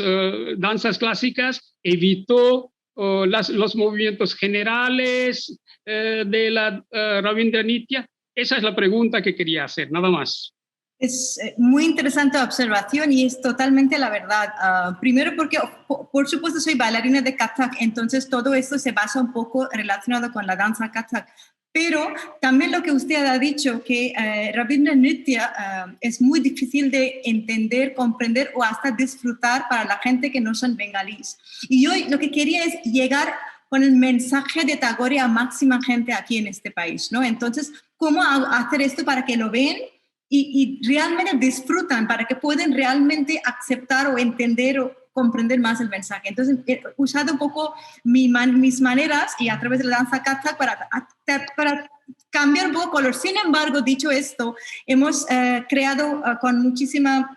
danzas clásicas, evitó los movimientos generales de la Ravindra Nitya. Esa es la pregunta que quería hacer, nada más. Es muy interesante la observación y es totalmente la verdad. Primero porque, por supuesto, soy bailarina de Kathak, entonces todo esto se basa un poco relacionado con la danza Kathak. Pero también lo que usted ha dicho, que Ravindra Nitya es muy difícil de entender, comprender o hasta disfrutar para la gente que no son bengalíes. Y yo lo que quería es llegar con el mensaje de Tagore a máxima gente aquí en este país, ¿no? Entonces, ¿cómo hacer esto para que lo vean y realmente disfrutan, para que puedan realmente aceptar o entender o comprender más el mensaje? Entonces, he usado un poco mis maneras y a través de la danza Kathak para cambiar un poco color. Sin embargo, dicho esto, hemos creado con muchísima...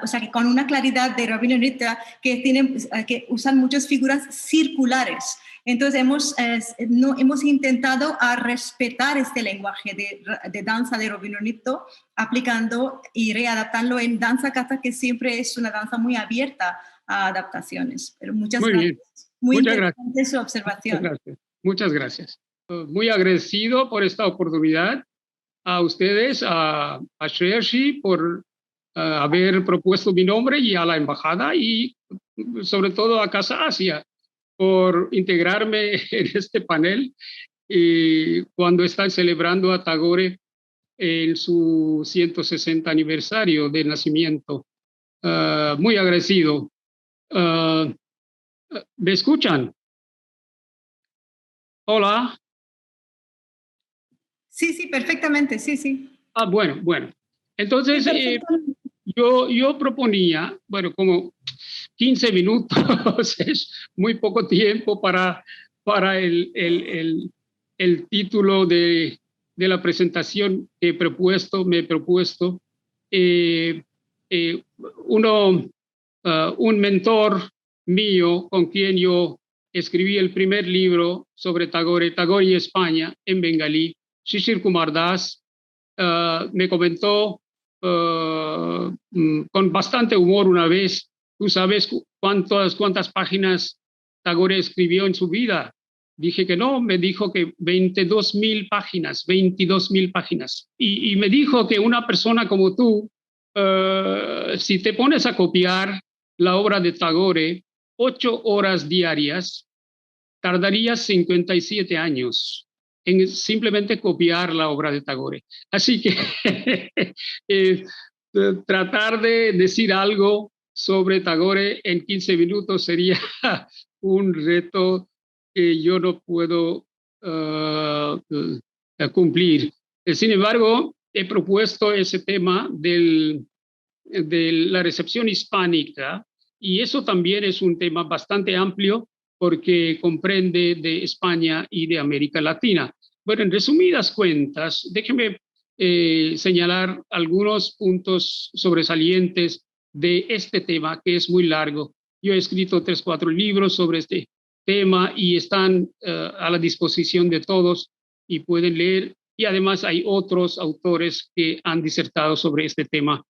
o sea, que con una claridad de Ravindra Nitya que usan muchas figuras circulares. Entonces, hemos intentado a respetar este lenguaje de danza de Ravindra Nitya, aplicando y readaptando en danza Kathak, que siempre es una danza muy abierta a adaptaciones. Pero muchas gracias. Muy interesante su observación. Muchas gracias. Muy agradecido por esta oportunidad a ustedes, a Shreyasi, por haber propuesto mi nombre, y a la embajada, y sobre todo a Casa Asia por integrarme en este panel cuando están celebrando a Tagore en su 160 aniversario de nacimiento. Muy agradecido. ¿Me escuchan? Hola. Sí, perfectamente, sí. Bueno. Entonces, yo proponía, como 15 minutos es muy poco tiempo para el título de la presentación que me he propuesto. Un mentor mío con quien yo escribí el primer libro sobre Tagore y España en bengalí, Shishir Kumar Das, me comentó con bastante humor una vez: ¿tú sabes cuántas páginas Tagore escribió en su vida? Dije que no, me dijo que 22,000 páginas. Y me dijo que una persona como tú, si te pones a copiar la obra de Tagore 8 horas diarias, tardarías 57 años en simplemente copiar la obra de Tagore. Así que tratar de decir algo sobre Tagore en 15 minutos sería un reto que yo no puedo cumplir. Sin embargo, he propuesto ese tema de la recepción hispánica, y eso también es un tema bastante amplio porque comprende de España y de América Latina. Bueno, en resumidas cuentas, déjeme señalar algunos puntos sobresalientes de este tema, que es muy largo. Yo he escrito 3 o 4 libros sobre este tema y están a la disposición de todos y pueden leer. Y además hay otros autores que han disertado sobre este tema.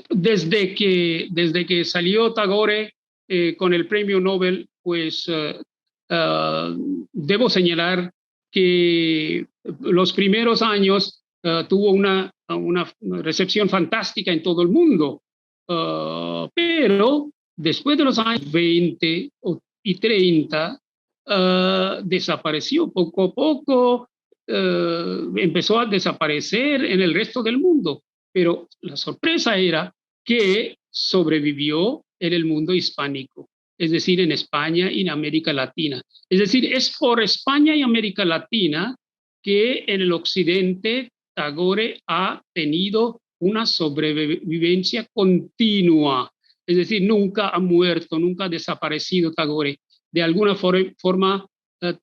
Desde que salió Tagore con el premio Nobel, pues debo señalar que los primeros años tuvo una recepción fantástica en todo el mundo, pero después de los años 20 y 30 desapareció poco a poco. empezó a desaparecer en el resto del mundo, pero la sorpresa era que sobrevivió en el mundo hispánico, es decir, en España y en América Latina. Es decir, es por España y América Latina que en el occidente Tagore ha tenido una sobrevivencia continua, es decir, nunca ha muerto, nunca ha desaparecido Tagore, de alguna forma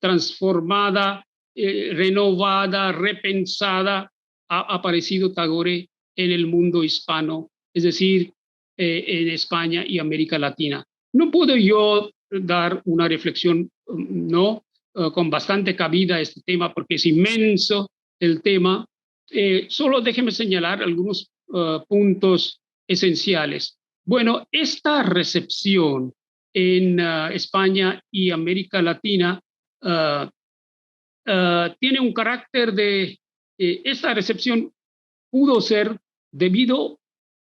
transformada, renovada, repensada, ha aparecido Tagore en el mundo hispano, es decir, en España y América Latina. No puedo yo dar una reflexión, ¿no? Con bastante cabida a este tema, porque es inmenso el tema. Solo déjeme señalar algunos puntos esenciales. Bueno, esta recepción en España y América Latina tiene un carácter de... esta recepción pudo ser debido,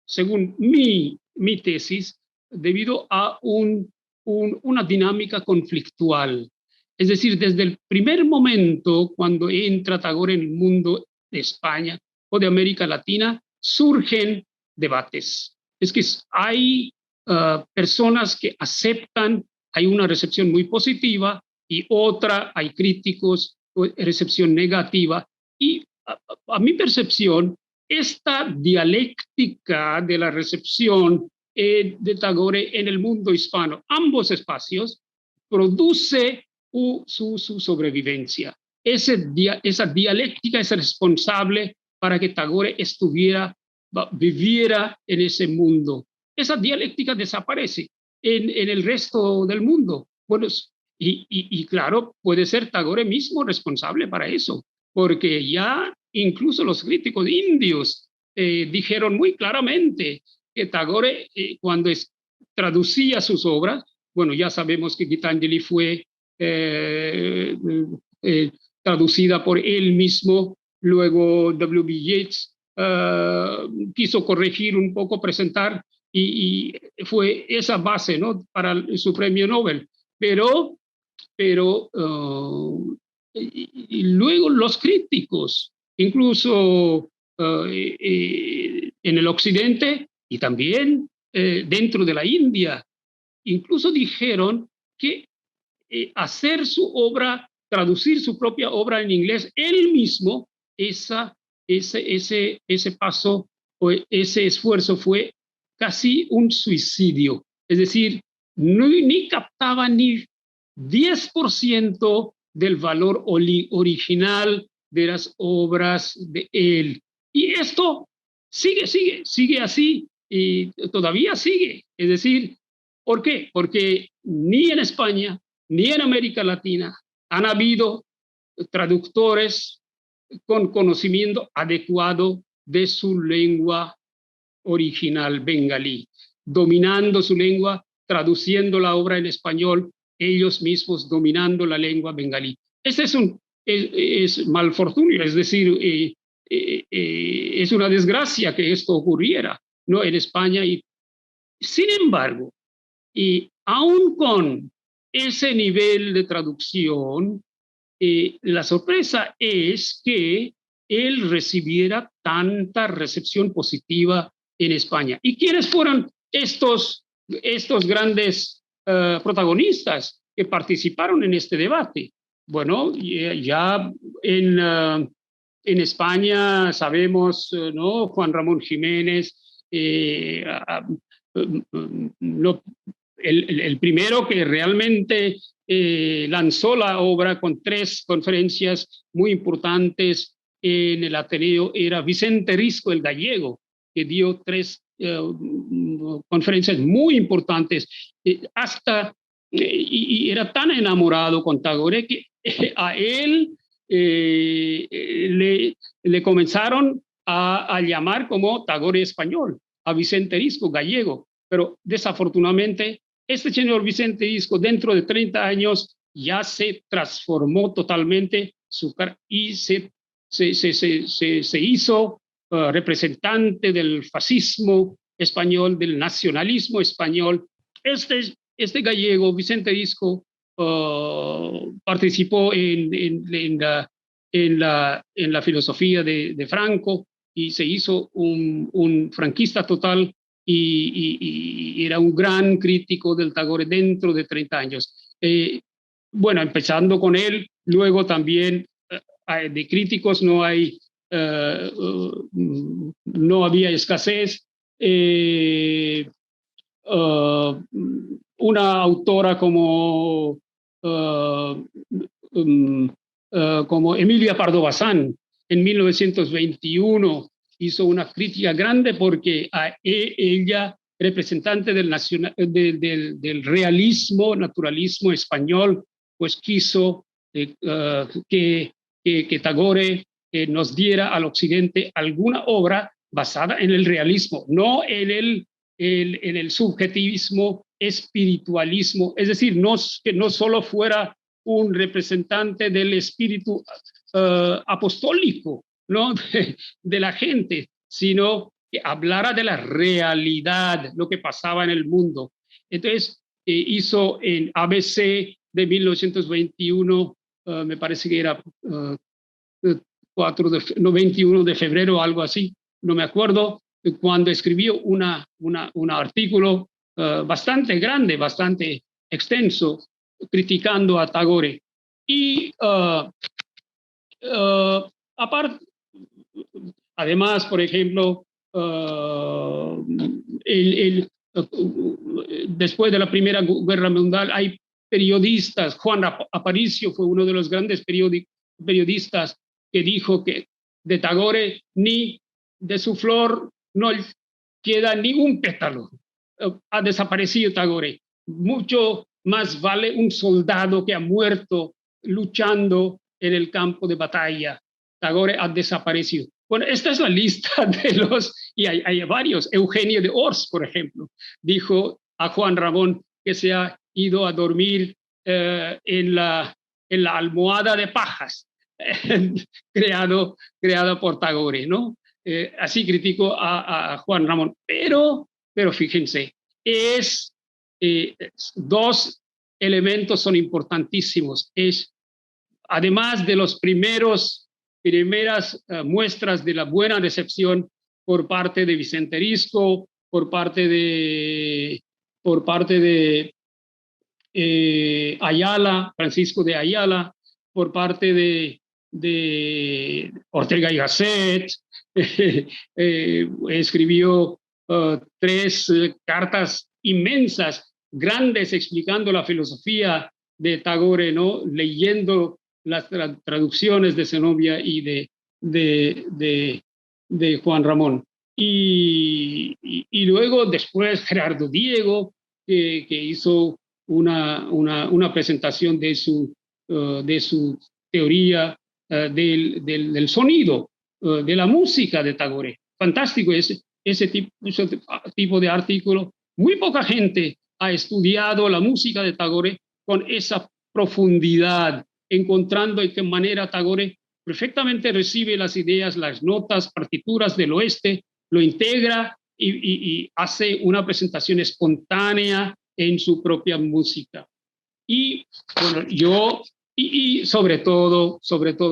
según mi tesis, debido a una dinámica conflictual. Es decir, desde el primer momento cuando entra Tagore en el mundo de España o de América Latina, surgen debates. Es que hay personas que aceptan, hay una recepción muy positiva y otra, hay críticos, recepción negativa. Y a mi percepción, esta dialéctica de la recepción de Tagore en el mundo hispano, ambos espacios, produce su sobrevivencia. Esa dialéctica es responsable para que Tagore viviera en ese mundo. Esa dialéctica desaparece en el resto del mundo. Bueno, y claro, puede ser Tagore mismo responsable para eso, porque ya incluso los críticos indios dijeron muy claramente que Tagore, cuando traducía sus obras, bueno, ya sabemos que Gitanjali fue traducida por él mismo, luego W.B. Yeats quiso corregir un poco, presentar, y fue esa base, ¿no?, para su premio Nobel. Pero y luego los críticos, incluso en el occidente y también dentro de la India, incluso dijeron que hacer su obra, traducir su propia obra en inglés, él mismo, ese paso o ese esfuerzo fue casi un suicidio. Es decir, ni captaba ni 10% del valor original de las obras de él. Y esto sigue así y todavía sigue. Es decir, ¿por qué? Porque ni en España ni en América Latina han habido traductores con conocimiento adecuado de su lengua original bengalí, dominando su lengua, traduciendo la obra en español, ellos mismos dominando la lengua bengalí. Este es malfortunio, es decir, es una desgracia que esto ocurriera, ¿no?, en España. Y sin embargo, y aún con ese nivel de traducción, la sorpresa es que él recibiera tanta recepción positiva en España. ¿Y quiénes fueron estos grandes protagonistas que participaron en este debate? Bueno, ya en España sabemos, ¿no?, Juan Ramón Jiménez, el primero que realmente lanzó la obra con 3 conferencias muy importantes en el Ateneo era Vicente Risco, el gallego, que dio 3 conferencias muy importantes, y era tan enamorado con Tagore que a él le comenzaron a llamar como Tagore español, a Vicente Risco gallego, pero desafortunadamente este señor Vicente Risco dentro de 30 años ya se transformó totalmente y se hizo representante del fascismo español, del nacionalismo español. Este gallego, Vicente Risco, participó en en la filosofía de Franco y se hizo un franquista total y era un gran crítico del Tagore dentro de 30 años. Bueno, empezando con él, luego también de críticos no había escasez. Una autora como Emilia Pardo Bazán en 1921 hizo una crítica grande porque ella, representante del realismo, naturalismo español, pues quiso que Tagore nos diera al occidente alguna obra basada en el realismo, no en el subjetivismo, espiritualismo, es decir, que no solo fuera un representante del espíritu apostólico, ¿no? de la gente, sino que hablara de la realidad, lo que pasaba en el mundo. Entonces, hizo en ABC de 1921, me parece que era 21 de febrero, algo así, no me acuerdo, cuando escribió un artículo bastante grande, bastante extenso, criticando a Tagore. Y además, por ejemplo, después de la Primera Guerra Mundial hay periodistas. Juan Aparicio fue uno de los grandes periodistas que dijo que de Tagore ni de su flor no queda ni un pétalo. Ha desaparecido Tagore. Mucho más vale un soldado que ha muerto luchando en el campo de batalla. Tagore ha desaparecido. Bueno, esta es la lista de y hay varios. Eugenio de Ors, por ejemplo, dijo a Juan Ramón que se ha ido a dormir en la almohada de pajas creada por Tagore, ¿no? Así criticó a Juan Ramón. Pero fíjense, dos elementos son importantísimos. Además de los primeras muestras de la buena recepción por parte de Vicente Risco, por parte de Ayala, Francisco de Ayala, por parte de Ortega y Gasset. Escribió 3 cartas inmensas, grandes, explicando la filosofía de Tagore, ¿no? Leyendo las traducciones de Zenobia y de Juan Ramón. Y luego, después, Gerardo Diego, que hizo una presentación de su teoría del sonido, de la música de Tagore. Fantástico ese tipo de artículo. Muy poca gente ha estudiado la música de Tagore con esa profundidad, encontrando en qué manera Tagore perfectamente recibe las ideas, las notas, partituras del oeste, lo integra y hace una presentación espontánea en su propia música. Y bueno, y sobre todo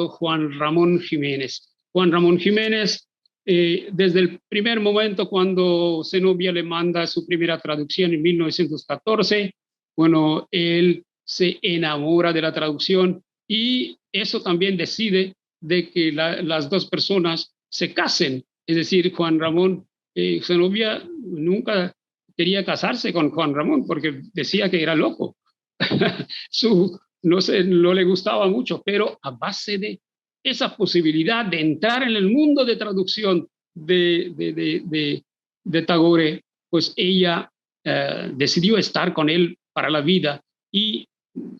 Juan Ramón Jiménez. Juan Ramón Jiménez, desde el primer momento cuando Zenobia le manda su primera traducción en 1914, bueno, él se enamora de la traducción y eso también decide de que las dos personas se casen. Es decir, Juan Ramón, Zenobia nunca quería casarse con Juan Ramón porque decía que era loco. No le gustaba mucho, pero a base de esa posibilidad de entrar en el mundo de traducción de Tagore, pues ella decidió estar con él para la vida y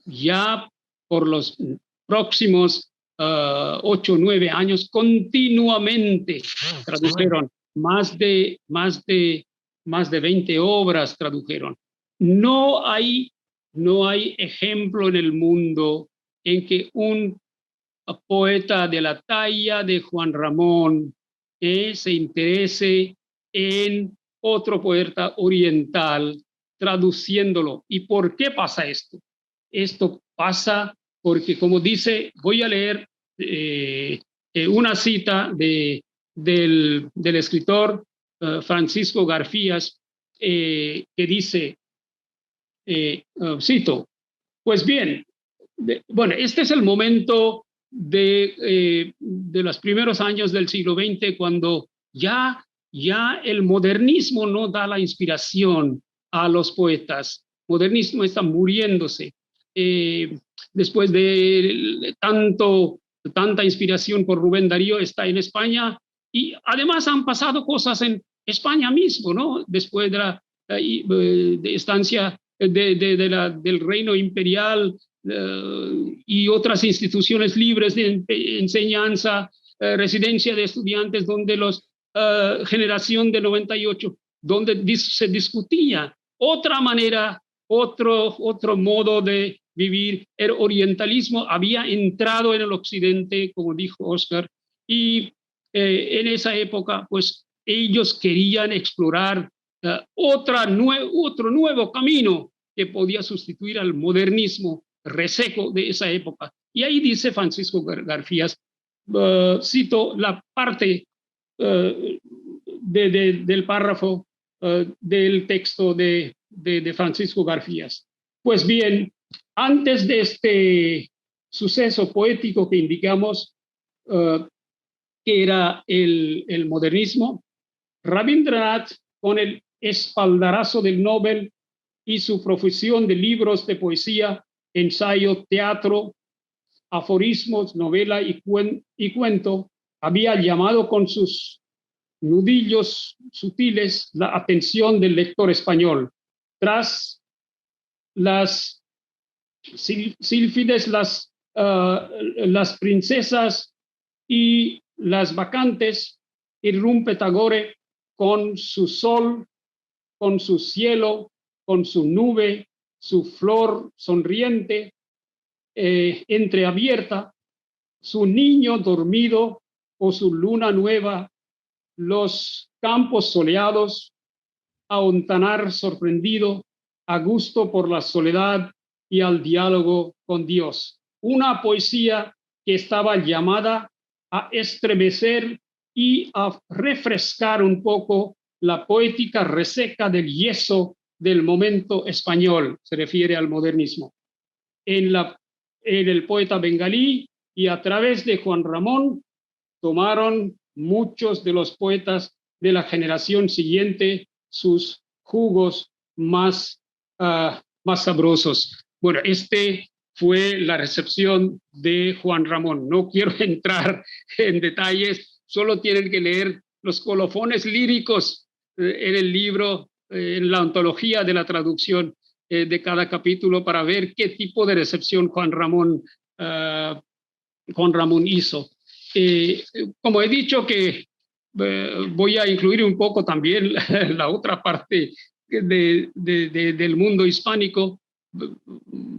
ya por los próximos 8 o 9 años continuamente tradujeron más de 20 obras tradujeron. No hay ejemplo en el mundo en que un poeta de la talla de Juan Ramón se interese en otro poeta oriental traduciéndolo. ¿Y por qué pasa esto? Esto pasa porque, como dice, voy a leer una cita del escritor Francisco Garfías, que dice, cito, pues bien, bueno, este es el momento de los primeros años del siglo XX, cuando ya el modernismo no da la inspiración a los poetas. El modernismo está muriéndose. Después de tanta inspiración por Rubén Darío, está en España, y además han pasado cosas en España mismo, ¿no? Después de la estancia del reino imperial y otras instituciones libres de enseñanza, residencia de estudiantes, donde los generación de 98, donde se discutía otra manera, otro modo de vivir. El orientalismo había entrado en el occidente, como dijo Oscar, y en esa época, pues ellos querían explorar otro nuevo camino que podía sustituir al modernismo reseco de esa época. Y ahí dice Francisco Garfías, cito la parte del párrafo del texto de Francisco Garfías. Pues bien, antes de este suceso poético que indicamos, que era el modernismo, Rabindranath, con el espaldarazo del Nobel y su profusión de libros de poesía, ensayo, teatro, aforismos, novela y cuento, había llamado con sus nudillos sutiles la atención del lector español. Tras las sílfides, las princesas y las bacantes, irrumpe Tagore con su sol, con su cielo, con su nube, su flor sonriente, entreabierta, su niño dormido o su luna nueva, los campos soleados, a Ontanar sorprendido, a gusto por la soledad y al diálogo con Dios. Una poesía que estaba llamada a estremecer y a refrescar un poco la poética reseca del yeso del momento español, se refiere al modernismo. En el poeta bengalí y a través de Juan Ramón tomaron muchos de los poetas de la generación siguiente sus jugos más sabrosos. Bueno, fue la recepción de Juan Ramón. No quiero entrar en detalles, solo tienen que leer los colofones líricos en el libro, en la ontología de la traducción de cada capítulo, para ver qué tipo de recepción Juan Ramón hizo. Como he dicho, que voy a incluir un poco también la otra parte del mundo hispánico.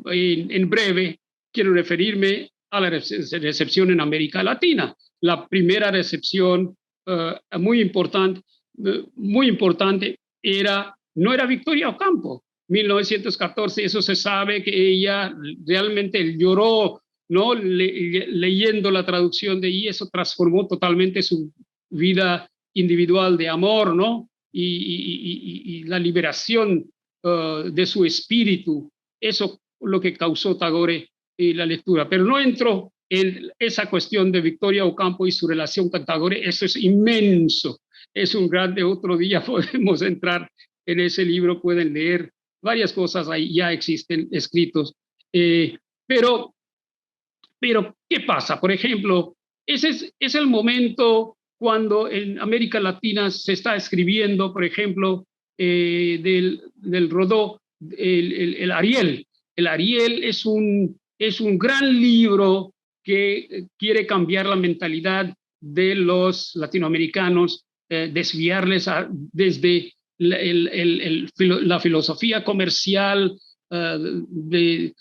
En breve quiero referirme a la recepción en América Latina. La primera recepción muy importante no era Victoria Ocampo. 1914, eso se sabe, que ella realmente lloró, ¿no? Leyendo la traducción de, y eso transformó totalmente su vida individual de amor, ¿no? Y la liberación de su espíritu. Eso lo que causó Tagore la lectura. Pero no entro en esa cuestión de Victoria Ocampo y su relación con Tagore. Eso es inmenso. Es un grande. Otro día podemos entrar en ese libro. Pueden leer varias cosas ahí, ya existen escritos. Pero, ¿qué pasa? Por ejemplo, ese es el momento cuando en América Latina se está escribiendo, por ejemplo, del Rodó, el Ariel. El Ariel es un gran libro que quiere cambiar la mentalidad de los latinoamericanos, desviarles desde la filosofía comercial de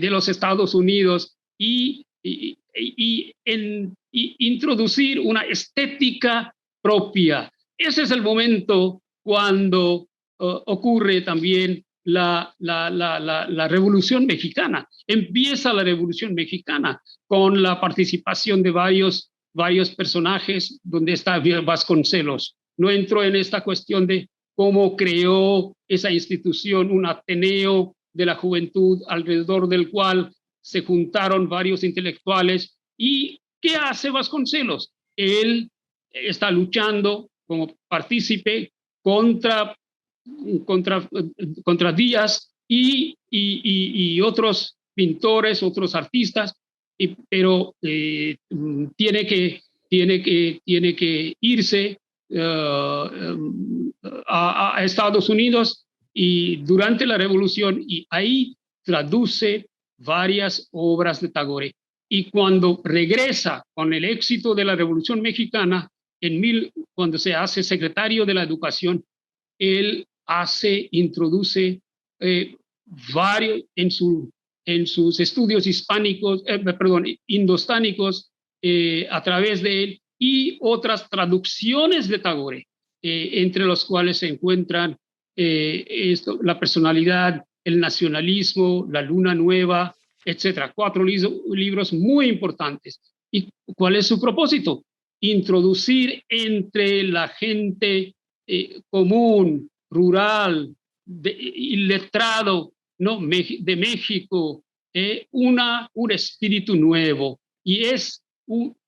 los Estados Unidos y introducir una estética propia. Ese es el momento cuando ocurre también la Revolución Mexicana. Empieza la Revolución Mexicana con la participación de varios personajes, donde está Vasconcelos. No entro en esta cuestión de cómo creó esa institución, un Ateneo de la juventud, alrededor del cual se juntaron varios intelectuales. ¿Y qué hace Vasconcelos? Él está luchando como partícipe contra Díaz y otros pintores, otros artistas, pero tiene que irse a Estados Unidos y durante la revolución, y ahí traduce varias obras de Tagore. Y cuando regresa con el éxito de la Revolución Mexicana, cuando se hace secretario de la Educación, él introduce varios en sus estudios indostánicos a través de él, y otras traducciones de Tagore, entre los cuales se encuentran la personalidad, el nacionalismo, la luna nueva, etcétera. 4 libros muy importantes. ¿Y cuál es su propósito? Introducir entre la gente común, rural, iletrado, ¿no?, de México, un espíritu nuevo, y es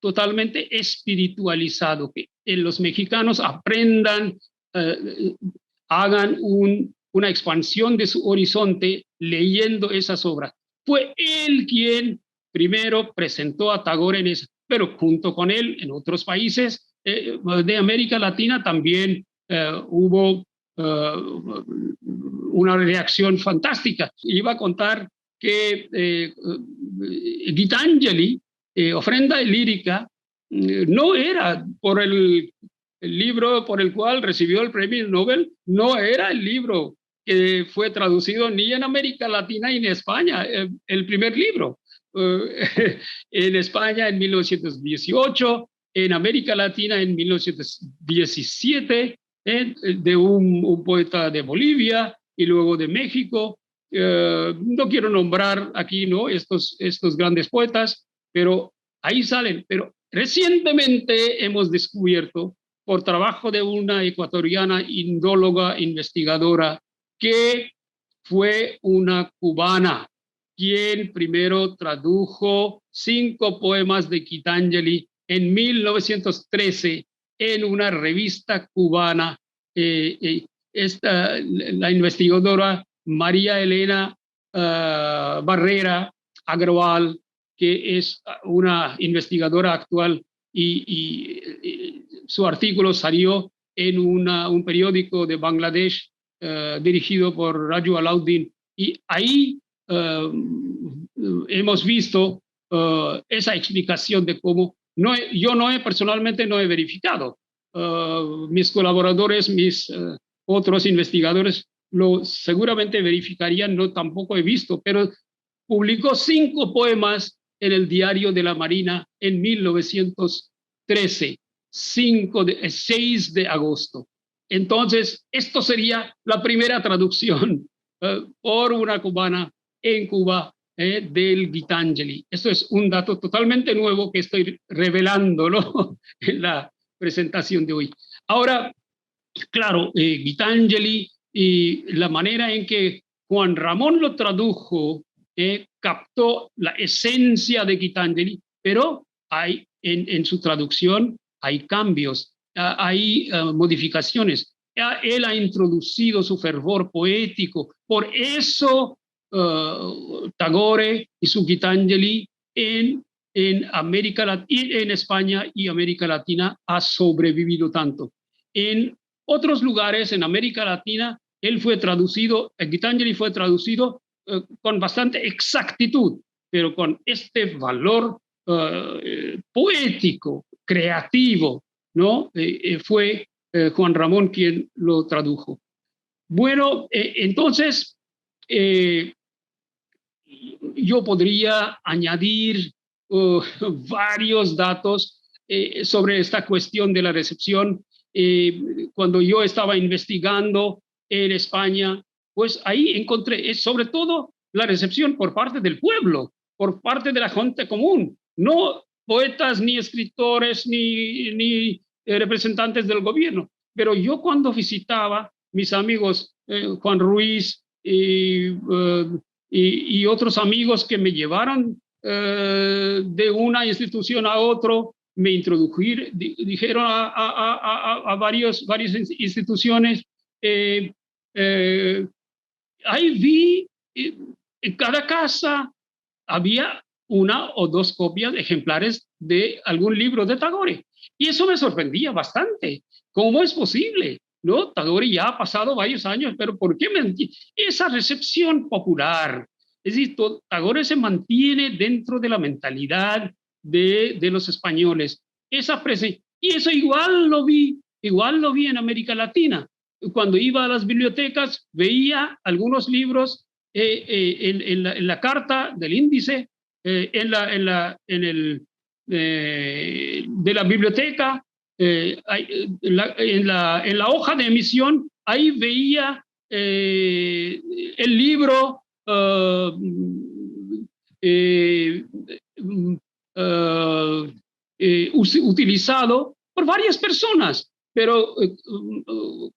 totalmente espiritualizado, que los mexicanos aprendan, hagan una expansión de su horizonte leyendo esas obras. Fue él quien primero presentó a Tagore en eso, pero junto con él en otros países de América Latina también hubo una reacción fantástica. Iba a contar que Gitanjali, Ofrenda Lírica, no era por el libro por el cual recibió el premio Nobel, no era el libro que fue traducido ni en América Latina ni en España, el primer libro. En España en 1918, en América Latina en 1917, de un poeta de Bolivia y luego de México. No quiero nombrar aquí, ¿no?, estos grandes poetas, pero ahí salen. Pero recientemente hemos descubierto, por trabajo de una ecuatoriana indóloga investigadora, que fue una cubana quien primero tradujo 5 poemas de Gitanjali en 1913 en una revista cubana. La investigadora María Elena Barrera Agrawal, que es una investigadora actual, y su artículo salió en un periódico de Bangladesh dirigido por Raju Alauddin, y ahí hemos visto esa explicación de cómo yo personalmente no he verificado. Mis colaboradores, mis otros investigadores seguramente verificarían, no tampoco he visto, pero publicó 5 poemas en el Diario de la Marina en 1913, 6 de agosto. Entonces, esto sería la primera traducción por una cubana en Cuba del Gitanjali. Esto es un dato totalmente nuevo que estoy revelando, ¿no?, en la presentación de hoy. Ahora, claro, Gitanjali y la manera en que Juan Ramón lo tradujo captó la esencia de Gitanjali, pero en su traducción hay cambios, hay modificaciones. Él ha introducido su fervor poético. Por eso Tagore y su Gitanjali en América Latina, en España y América Latina, ha sobrevivido tanto. En otros lugares en América Latina, Gitanjali fue traducido con bastante exactitud, pero con este valor poético, creativo, ¿no? Fue Juan Ramón quien lo tradujo. Bueno, entonces yo podría añadir varios datos sobre esta cuestión de la recepción. Cuando yo estaba investigando en España, pues ahí encontré, sobre todo la recepción por parte del pueblo, por parte de la gente común, no poetas, ni escritores, ni representantes del gobierno. Pero yo cuando visitaba mis amigos Juan Ruiz y otros amigos que me llevaron de una institución a otro, me dijeron a varias instituciones. Ahí vi, en cada casa había una o dos copias ejemplares de algún libro de Tagore. Y eso me sorprendía bastante. ¿Cómo es posible? ¿No? Tagore ya ha pasado varios años, pero ¿por qué esa recepción popular? Es decir, Tagore se mantiene dentro de la mentalidad de los españoles. Esa presencia. Y eso igual lo vi en América Latina. Cuando iba a las bibliotecas, veía algunos libros en la carta del índice, de la biblioteca, en la hoja de emisión, ahí veía el libro utilizado por varias personas, pero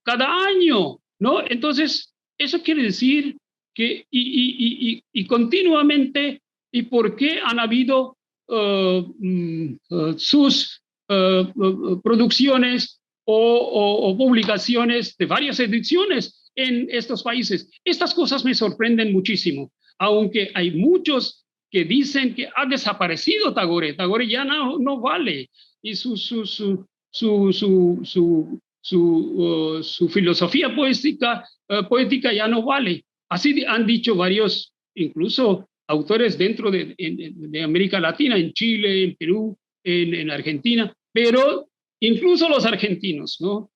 cada año, ¿no? Entonces, eso quiere decir que, y continuamente, ¿y por qué han habido sus producciones o publicaciones de varias ediciones en estos países? Estas cosas me sorprenden muchísimo, aunque hay muchos que dicen que ha desaparecido Tagore. Tagore ya no vale, y su filosofía poética ya no vale. Así han dicho varios, incluso autores dentro de América Latina, en Chile, en Perú, en Argentina, pero incluso los argentinos, ¿no?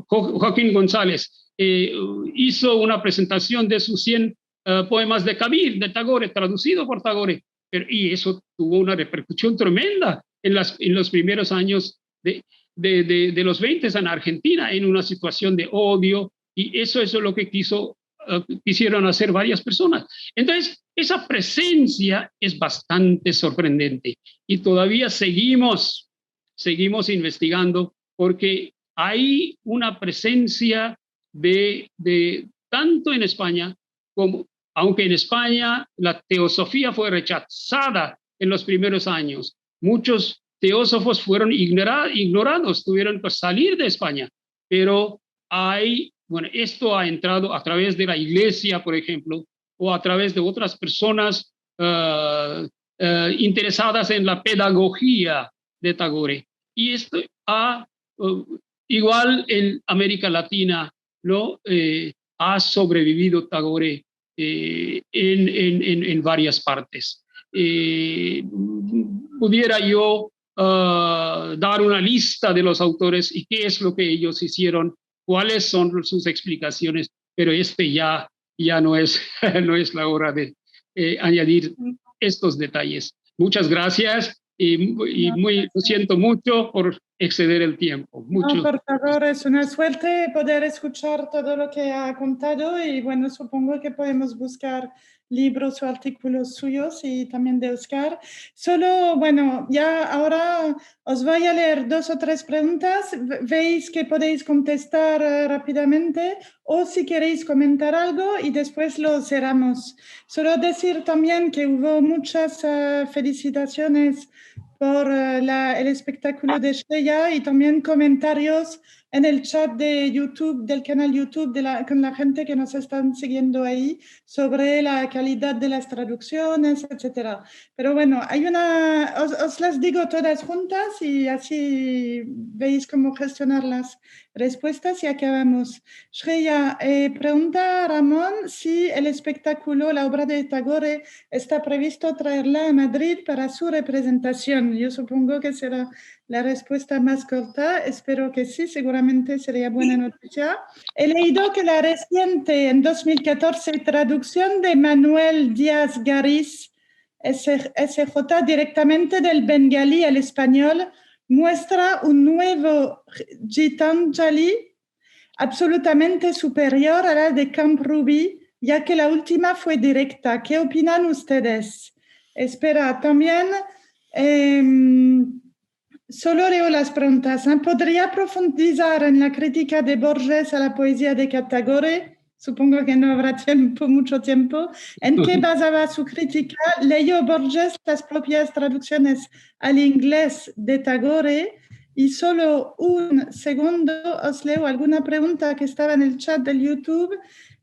Joaquín González hizo una presentación de sus 100 poemas de Kabir, de Tagore, traducido por Tagore, y eso tuvo una repercusión tremenda en los primeros años de los 20 en Argentina, en una situación de odio, y eso es lo que quisieron hacer varias personas. Entonces, esa presencia es bastante sorprendente, y todavía seguimos investigando, porque hay una presencia de tanto en España como, aunque en España la teosofía fue rechazada en los primeros años, muchos teósofos fueron ignorados, tuvieron que salir de España, pero esto ha entrado a través de la iglesia, por ejemplo, o a través de otras personas interesadas en la pedagogía de Tagore. Y esto igual en América Latina, ¿no? Ha sobrevivido Tagore en varias partes. Pudiera yo dar una lista de los autores y qué es lo que ellos hicieron, cuáles son sus explicaciones, pero ya no es la hora de añadir estos detalles. Muchas gracias y lo siento mucho por exceder el tiempo. No, por favor, es una suerte poder escuchar todo lo que ha contado, y bueno, supongo que podemos buscar libros o artículos suyos y también de Oscar. Solo, bueno, ya ahora os voy a leer 2 o 3 preguntas. Veis que podéis contestar rápidamente, o si queréis comentar algo, y después lo cerramos. Solo decir también que hubo muchas felicitaciones por el espectáculo de Shreya, y también comentarios en el chat de YouTube, del canal YouTube, con la gente que nos están siguiendo ahí, sobre la calidad de las traducciones, etc. Pero bueno, os las digo todas juntas y así veis cómo gestionar las respuestas y acabamos. Shreya, pregunta a Ramón si el espectáculo, la obra de Tagore, está previsto traerla a Madrid para su representación. Yo supongo que será la respuesta más corta. Espero que sí, seguramente sería buena noticia. He leído que la reciente, en 2014, traducción de Manuel Díaz Gariz, SJ, directamente del bengalí al español, muestra un nuevo Gitanjali absolutamente superior a la de Camp Ruby, ya que la última fue directa. ¿Qué opinan ustedes? Espera, también solo leo las preguntas. ¿Podría profundizar en la crítica de Borges a la poesía de Tagore? Supongo que no habrá mucho tiempo. ¿En qué basaba su crítica? ¿Leyó Borges las propias traducciones al inglés de Tagore? Y solo un segundo os leo alguna pregunta que estaba en el chat del YouTube,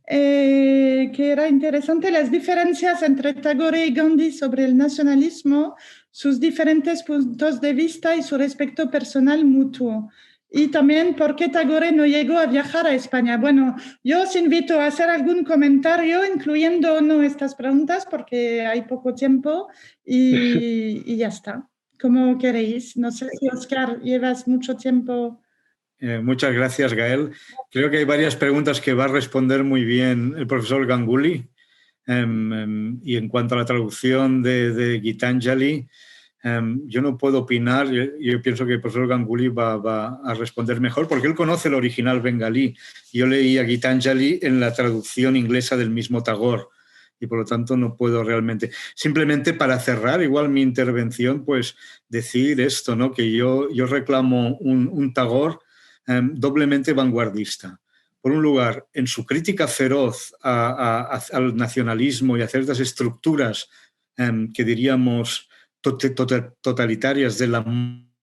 que era interesante. Las diferencias entre Tagore y Gandhi sobre el nacionalismo, sus diferentes puntos de vista y su respeto personal mutuo. Y también por qué Tagore no llegó a viajar a España. Bueno, yo os invito a hacer algún comentario, incluyendo o no estas preguntas, porque hay poco tiempo y ya está. Como queréis. No sé si, Óscar, llevas mucho tiempo. Muchas gracias, Gael. Creo que hay varias preguntas que va a responder muy bien el profesor Ganguly. Y en cuanto a la traducción de Gitanjali, yo no puedo opinar. Yo pienso que el profesor Ganguly va a responder mejor porque él conoce el original bengalí. Yo leí a Gitanjali en la traducción inglesa del mismo Tagore y por lo tanto no puedo realmente. Simplemente para cerrar igual mi intervención, pues decir esto, ¿no? Que yo reclamo un Tagore doblemente vanguardista. Por un lugar, en su crítica feroz al nacionalismo y a ciertas estructuras que diríamos totalitarias de la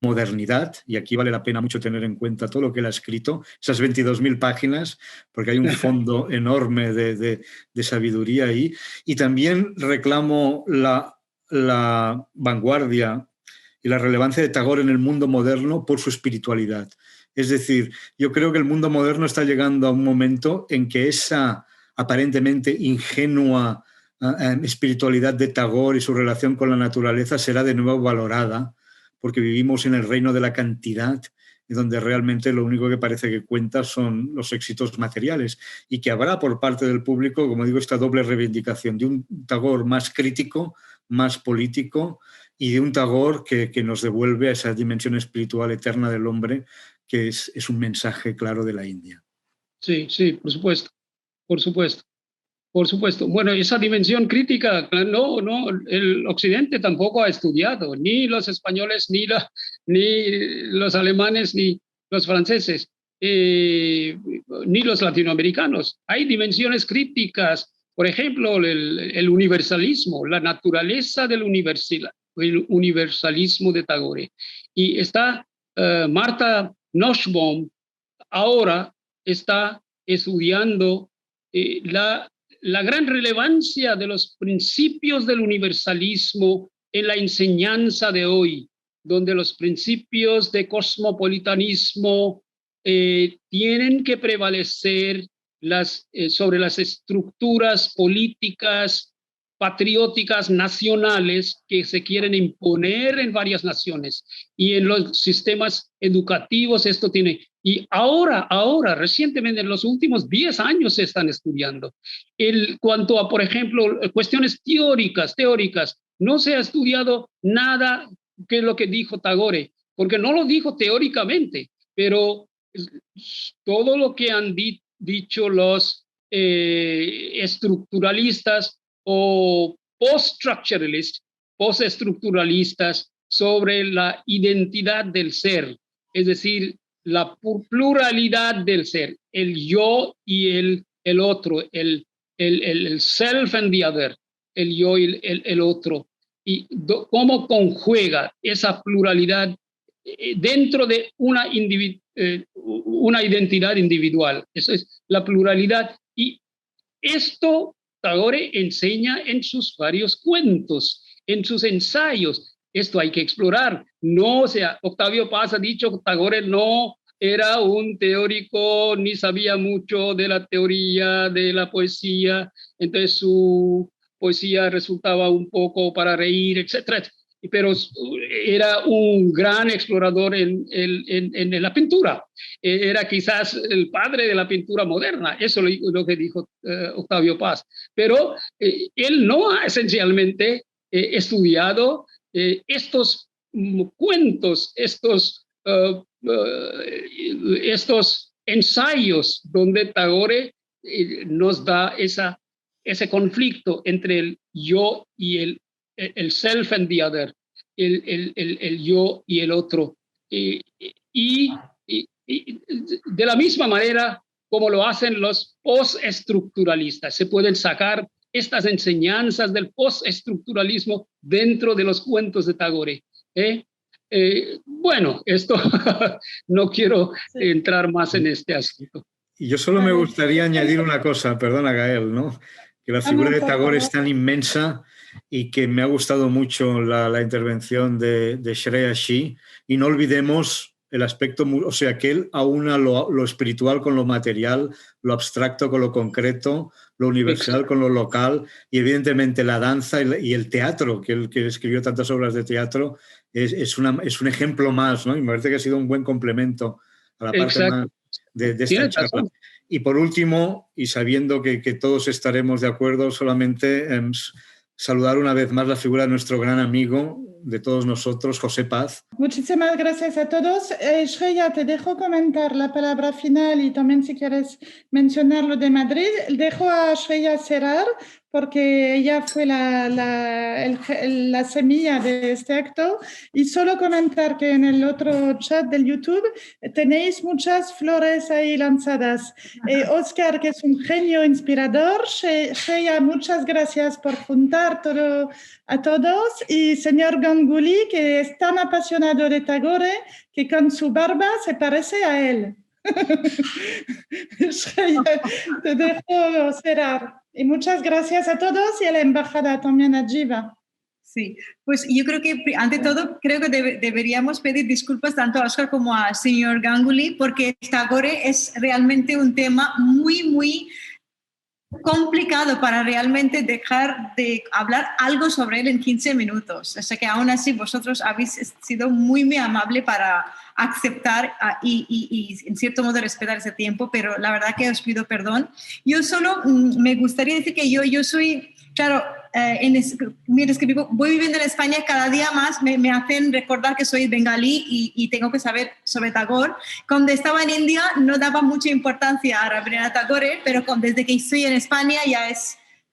modernidad, y aquí vale la pena mucho tener en cuenta todo lo que él ha escrito, esas 22.000 páginas, porque hay un fondo enorme de sabiduría ahí, y también reclamo la vanguardia y la relevancia de Tagore en el mundo moderno por su espiritualidad. Es decir, yo creo que el mundo moderno está llegando a un momento en que esa aparentemente ingenua espiritualidad de Tagore y su relación con la naturaleza será de nuevo valorada, porque vivimos en el reino de la cantidad, donde realmente lo único que parece que cuenta son los éxitos materiales, y que habrá por parte del público, como digo, esta doble reivindicación de un Tagore más crítico, más político, y de un Tagore que nos devuelve a esa dimensión espiritual eterna del hombre, que es un mensaje claro de la India. Sí, sí, por supuesto, por supuesto. Por supuesto. Bueno, esa dimensión crítica, no, el Occidente tampoco ha estudiado, ni los españoles, ni los alemanes, ni los franceses, ni los latinoamericanos. Hay dimensiones críticas, por ejemplo, el universalismo, la naturaleza del universalismo de Tagore. Y está Martha Nussbaum, ahora está estudiando la gran relevancia de los principios del universalismo en la enseñanza de hoy, donde los principios de cosmopolitanismo tienen que prevalecer sobre las estructuras políticas, patrióticas, nacionales que se quieren imponer en varias naciones. Y en los sistemas educativos esto tiene... Y ahora, recientemente, en los últimos 10 años se están estudiando. Cuanto a, por ejemplo, cuestiones teóricas, no se ha estudiado nada que es lo que dijo Tagore, porque no lo dijo teóricamente, pero todo lo que han dicho los estructuralistas o postestructuralistas sobre la identidad del ser, es decir, la pluralidad del ser, el yo y el otro, el self and the other, el yo y el otro, y cómo conjuega esa pluralidad dentro de una identidad individual. Eso es la pluralidad. Y esto Tagore enseña en sus varios cuentos, en sus ensayos. Esto hay que explorar. No, o sea, Octavio Paz ha dicho que Tagore no era un teórico ni sabía mucho de la teoría de la poesía, entonces su poesía resultaba un poco para reír, etc. Pero era un gran explorador en la pintura. Era quizás el padre de la pintura moderna, eso es lo que dijo Octavio Paz. Pero él no ha esencialmente estudiado estos cuentos, estos ensayos donde Tagore nos da ese conflicto entre el yo y el self and the other, el yo y el otro. Y de la misma manera como lo hacen los postestructuralistas, se pueden sacar estas enseñanzas del postestructuralismo dentro de los cuentos de Tagore. Bueno, esto no quiero entrar más en este asunto. Y yo solo me gustaría añadir una cosa, perdona Gael, ¿no? Que la figura de Tagore es tan inmensa y que me ha gustado mucho la intervención de Shreya Shee, y no olvidemos el aspecto, o sea, que él aúna lo espiritual con lo material, lo abstracto con lo concreto, lo universal con lo local, y evidentemente la danza y el teatro, que él escribió tantas obras de teatro, es un ejemplo más, ¿no? Y me parece que ha sido un buen complemento a la parte más de esta charla. Y por último, y sabiendo que todos estaremos de acuerdo, solamente saludar una vez más la figura de nuestro gran amigo, de todos nosotros, José Paz. Muchísimas gracias a todos. Shreya, te dejo comentar la palabra final y también si quieres mencionar lo de Madrid. Dejo a Shreya cerrar porque ella fue la semilla de este acto, y solo comentar que en el otro chat del YouTube tenéis muchas flores ahí lanzadas. Oscar, que es un genio inspirador. Shreya, muchas gracias por juntar todo a todos, y señor Ganguly, que es tan apasionado de Tagore que con su barba se parece a él. Te dejo cerrar. Y muchas gracias a todos y a la embajada también, a Jiva. Sí, pues yo creo que ante todo creo que deberíamos pedir disculpas tanto a Oscar como al señor Ganguly, porque Tagore es realmente un tema muy, muy complicado para realmente dejar de hablar algo sobre él en 15 minutos. O sea que aún así vosotros habéis sido muy, muy amable para aceptar y en cierto modo respetar ese tiempo, pero la verdad que os pido perdón. Yo solo me gustaría decir que yo soy, claro, mientras que voy viviendo en España, cada día más me hacen recordar que soy bengalí y tengo que saber sobre Tagore. Cuando estaba en India no daba mucha importancia a Rabindranath Tagore, pero desde que estoy en España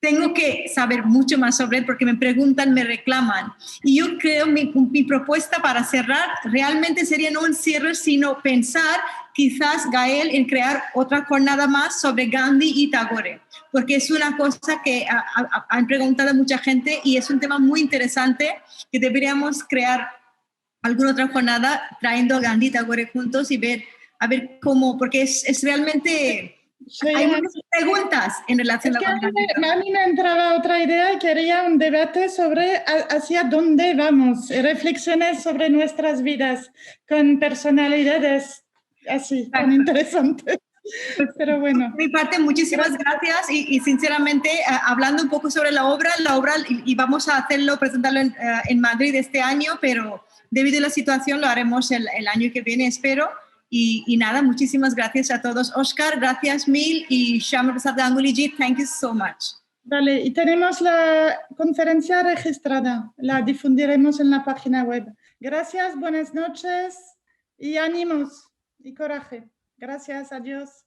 tengo que saber mucho más sobre él porque me preguntan, me reclaman. Y yo creo mi propuesta para cerrar realmente sería no un cierre, sino pensar quizás, Gael, en crear otra jornada más sobre Gandhi y Tagore, porque es una cosa que han preguntado mucha gente y es un tema muy interesante que deberíamos crear alguna otra jornada trayendo a Gandhi y Tagore juntos y a ver cómo, porque es realmente... Hay muchas preguntas en relación a a mí me entraba otra idea y quería un debate sobre hacia dónde vamos, reflexiones sobre nuestras vidas con personalidades así, tan interesantes. Pero bueno. Por mi parte, muchísimas gracias y sinceramente, hablando un poco sobre la obra y vamos a presentarlo en Madrid este año, pero debido a la situación lo haremos el año que viene, espero. Y nada, muchísimas gracias a todos. Oscar, gracias mil, y Shyama Prasad Ganguly ji, thank you so much. Vale, y tenemos la conferencia registrada, la difundiremos en la página web. Gracias, buenas noches y ánimos y coraje. Gracias, adiós.